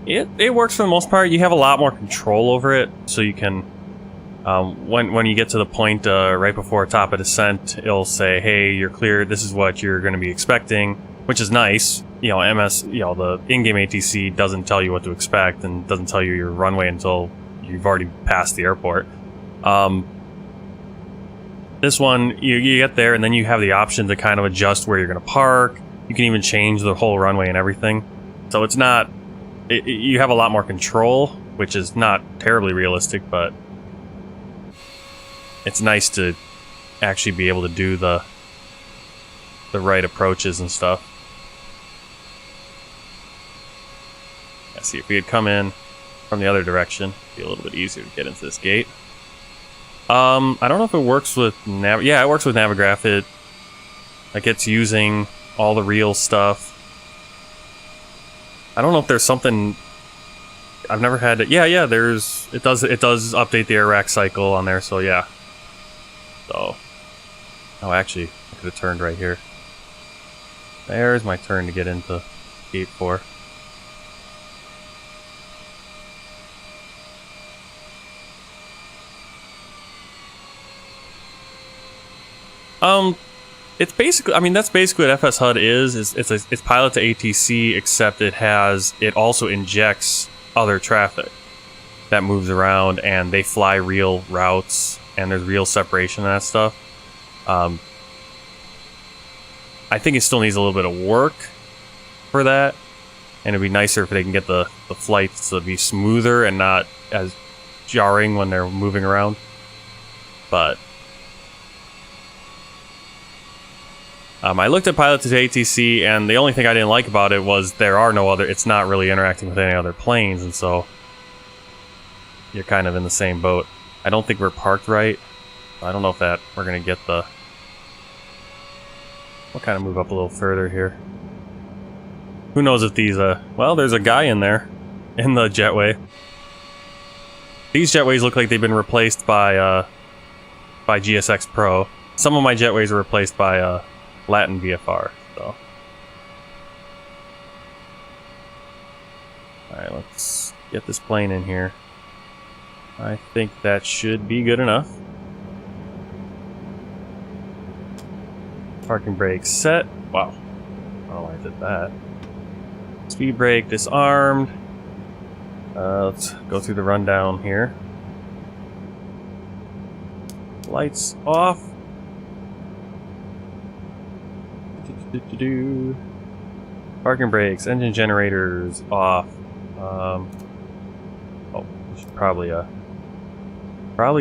It works for the most part. You have a lot more control over it, so you can when you get to the point right before top of descent, it'll say, "Hey, you're clear. This is what you're going to be expecting," which is nice. You know, the in-game ATC doesn't tell you what to expect and doesn't tell you your runway until you've already passed the airport. This one, you get there and then you have the option to kind of adjust where you're going to park. You can even change the whole runway and everything. So it's not... you have a lot more control, which is not terribly realistic, but it's nice to actually be able to do the right approaches and stuff. Let's see, if we had come in from the other direction, it'd be a little bit easier to get into this gate. I don't know if it works with yeah, it works with Navigraph. It's using all the real stuff. I don't know if there's something I've never had it. Yeah, it does update the air rack cycle on there, so yeah. So oh, actually, I could have turned right here. There's my turn to get into gate 4. It's basically, I mean, that's basically what FS HUD is. It's pilot to ATC, except it also injects other traffic that moves around, and they fly real routes, and there's real separation and that stuff. I think it still needs a little bit of work for that, and it'd be nicer if they can get the flights to be smoother and not as jarring when they're moving around. But I looked at pilot to ATC, and the only thing I didn't like about it was it's not really interacting with any other planes, and so you're kind of in the same boat. I don't think we're parked right. I don't know if we're going to get the... We'll kind of move up a little further here. Who knows if these, well, there's a guy in there, in the jetway. These jetways look like they've been replaced by GSX Pro. Some of my jetways are replaced by, Latin VFR, so. Alright, let's get this plane in here. I think that should be good enough. Parking brake set. Wow. I don't know why I did that. Speed brake disarmed. Let's go through the rundown here. Lights off. Parking brakes, engine generators off. Oh, we should probably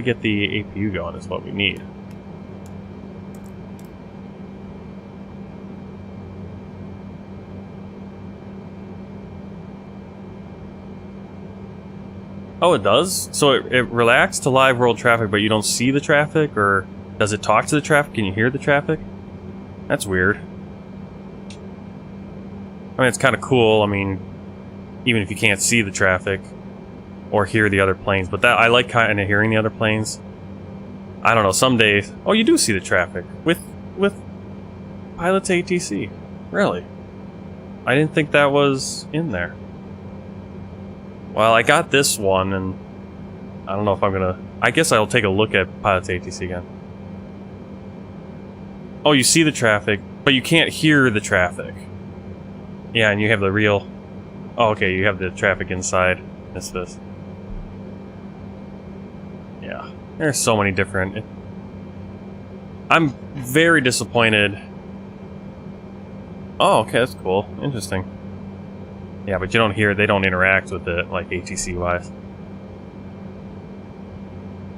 get the APU going is what we need. Oh, it does? So it reacts to live world traffic, but you don't see the traffic? Or does it talk to the traffic? Can you hear the traffic? That's weird. I mean, it's kind of cool. I mean, even if you can't see the traffic or hear the other planes. But that I like kind of hearing the other planes. I don't know, some days... Oh, you do see the traffic with Pilot's ATC. Really? I didn't think that was in there. Well, I got this one, and I don't know if I'm gonna... I guess I'll take a look at Pilot's ATC again. Oh, you see the traffic, but you can't hear the traffic. Yeah, and you have the real... Oh, okay, you have the traffic inside this. Yeah, there's so many different... I'm very disappointed. Oh, okay, that's cool. Interesting. Yeah, but you don't hear, they don't interact with it, like ATC-wise.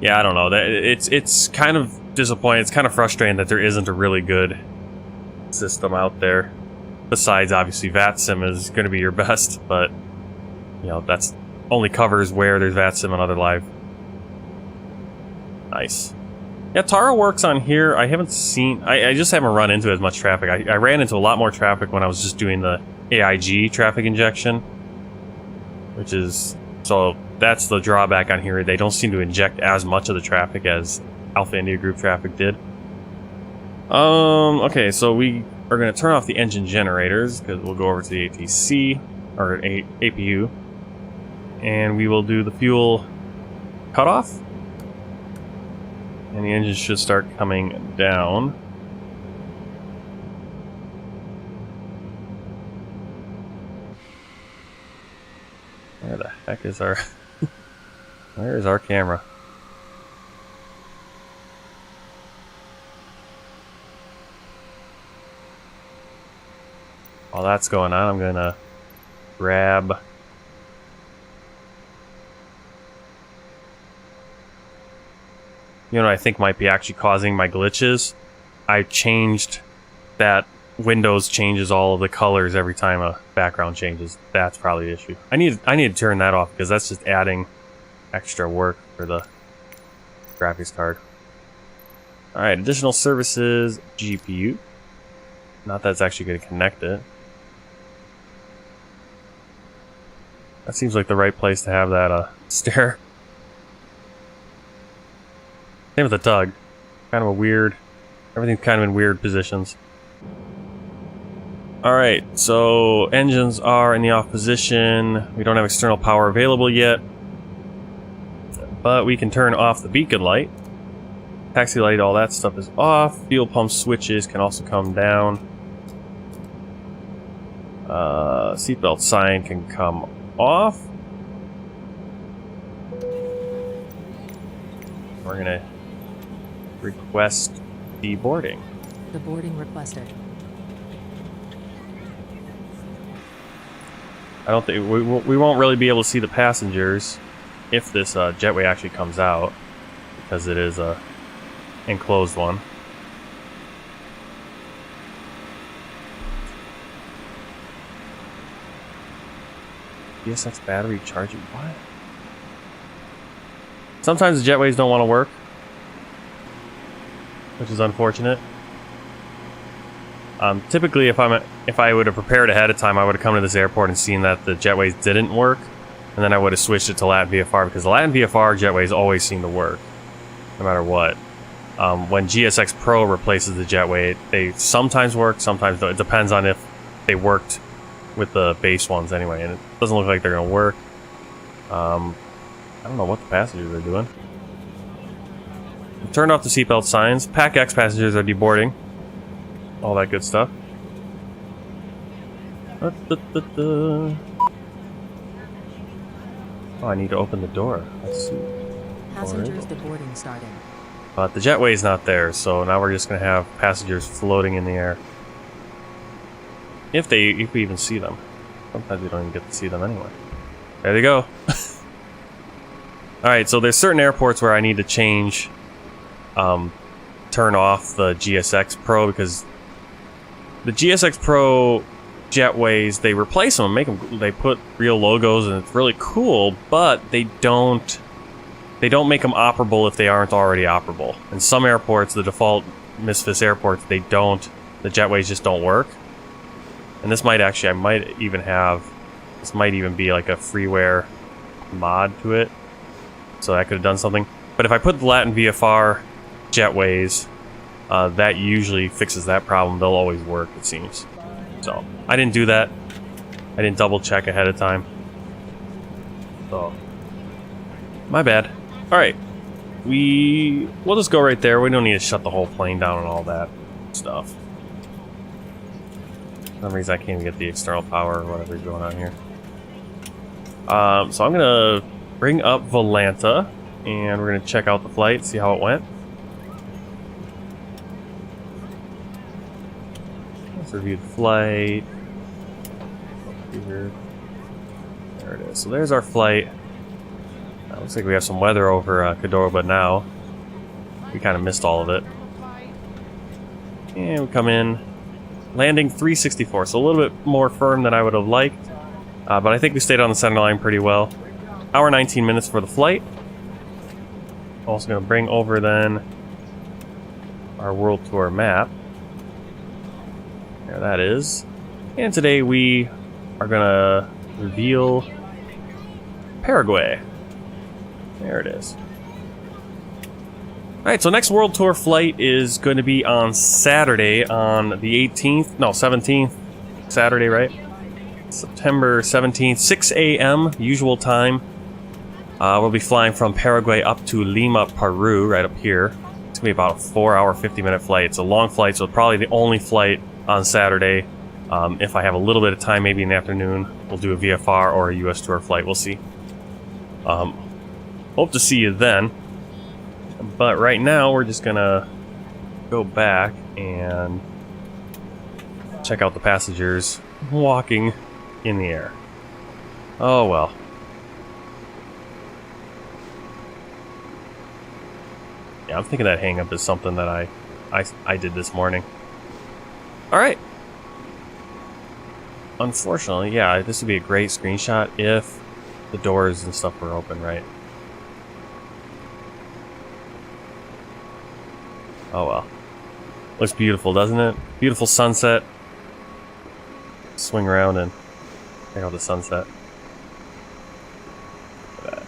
Yeah, I don't know. It's kind of disappointing. It's kind of frustrating that there isn't a really good system out there. Besides, obviously, VATSIM is going to be your best, but, you know, that's only covers where there's VATSIM and other live. Nice. Yeah, Tara works on here. I haven't seen... I just haven't run into as much traffic. I ran into a lot more traffic when I was just doing the AIG traffic injection. Which is... So, that's the drawback on here. They don't seem to inject as much of the traffic as Alpha India Group traffic did. Okay, so we are going to turn off the engine generators, because we'll go over to the ATC, or APU. And we will do the fuel cutoff. And the engine should start coming down. Where the heck is our... Where is our camera? While that's going on, I'm gonna grab... You know what I think might be actually causing my glitches? I changed that Windows changes all of the colors every time a background changes. That's probably the issue. I need to turn that off because that's just adding extra work for the graphics card. Alright, additional services, GPU. Not that it's actually going to connect it. That seems like the right place to have that stair. Same with the tug. Kind of a weird... Everything's kind of in weird positions. Alright, so engines are in the off position. We don't have external power available yet. But we can turn off the beacon light. Taxi light, all that stuff is off. Fuel pump switches can also come down. Seatbelt sign can come off. We're gonna request deboarding. The boarding requested. I don't think we won't really be able to see the passengers if this jetway actually comes out, because it is a enclosed one. ESX battery charging. What? Sometimes the jetways don't want to work, which is unfortunate. Typically, if I would have prepared ahead of time, I would have come to this airport and seen that the jetways didn't work, and then I would have switched it to Latin VFR, because the Latin VFR jetways always seem to work, no matter what. When GSX Pro replaces the jetway, they sometimes work, sometimes don't. It depends on if they worked with the base ones anyway, and it doesn't look like they're going to work. I don't know what the passengers are doing. Turned off the seatbelt signs. Pack X passengers are deboarding. All that good stuff. Oh, I need to open the door. Let's see. Passengers deboarding starting. But the jetway's not there, so now we're just going to have passengers floating in the air. If we even see them. Sometimes we don't even get to see them anyway. There they go. Alright, so there's certain airports where I need to change, turn off the GSX Pro, because the GSX Pro jetways, they replace them, they put real logos, and it's really cool, but they don't make them operable if they aren't already operable. In some airports, the default MSFS airports, the jetways just don't work. And this might actually, this might even be like a freeware mod to it. So that could have done something. But if I put the Latin VFR jetways, that usually fixes that problem. They'll always work, it seems. So, I didn't do that. I didn't double check ahead of time. So, my bad. Alright. We'll just go right there. We don't need to shut the whole plane down and all that stuff. For some reason I can't even get the external power or whatever's going on here. So I'm gonna bring up Volanta and we're gonna check out the flight, see how it went. Let's review the flight. Here. There it is. So there's our flight. Looks like we have some weather over Córdoba now. We kind of missed all of it. And we come in. Landing 364, so a little bit more firm than I would have liked. But I think we stayed on the center line pretty well. Hour 19 minutes for the flight. Also going to bring over then our World Tour map. There that is. And today we are going to reveal Paraguay. There it is. Alright, so next World Tour flight is going to be on Saturday on the 18th. No, 17th. Saturday, right? September 17th, 6 a.m. usual time. We'll be flying from Paraguay up to Lima, Peru, right up here. It's going to be about a 4-hour, 50-minute flight. It's a long flight, so probably the only flight on Saturday. If I have a little bit of time, maybe in the afternoon, we'll do a VFR or a US Tour flight. We'll see. Hope to see you then. But right now, we're just gonna go back and check out the passengers walking in the air. Oh well. Yeah, I'm thinking that hang-up is something that I did this morning. Alright. Unfortunately, yeah, this would be a great screenshot if the doors and stuff were open, right? Oh well. Looks beautiful, doesn't it? Beautiful sunset. Swing around and check out the sunset. Look at that.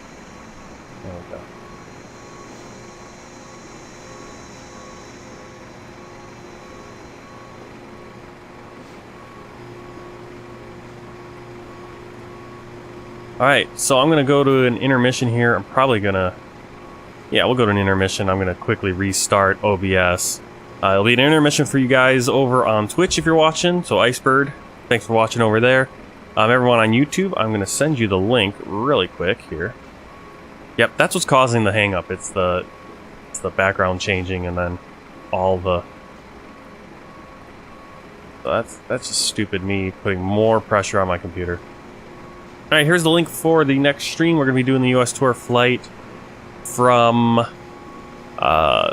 There we go. Alright, so I'm gonna go to an intermission here. I'm probably gonna... Yeah, we'll go to an intermission. I'm going to quickly restart OBS. It'll be an intermission for you guys over on Twitch if you're watching. So Icebird, thanks for watching over there. Everyone on YouTube, I'm going to send you the link really quick here. Yep, that's what's causing the hang-up. It's the background changing and then all the... So that's just stupid me putting more pressure on my computer. Alright, here's the link for the next stream. We're going to be doing the US Tour flight from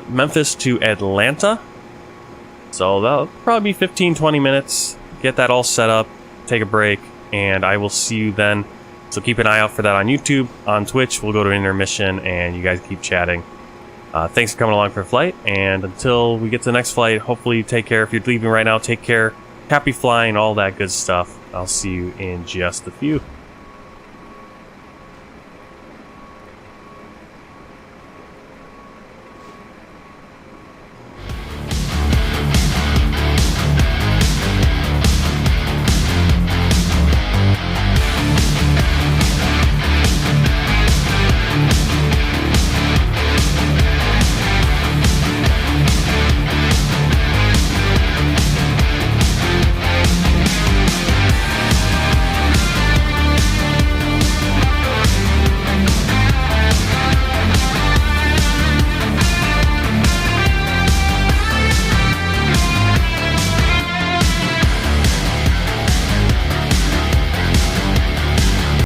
Memphis to Atlanta. So that'll probably be 15-20 minutes. Get that all set up, take a break, and I will see you then. So keep an eye out for that on YouTube. On Twitch, we'll go to intermission, and you guys keep chatting. Thanks for coming along for the flight, and until we get to the next flight, hopefully you take care. If you're leaving right now, take care. Happy flying, all that good stuff. I'll see you in just a few.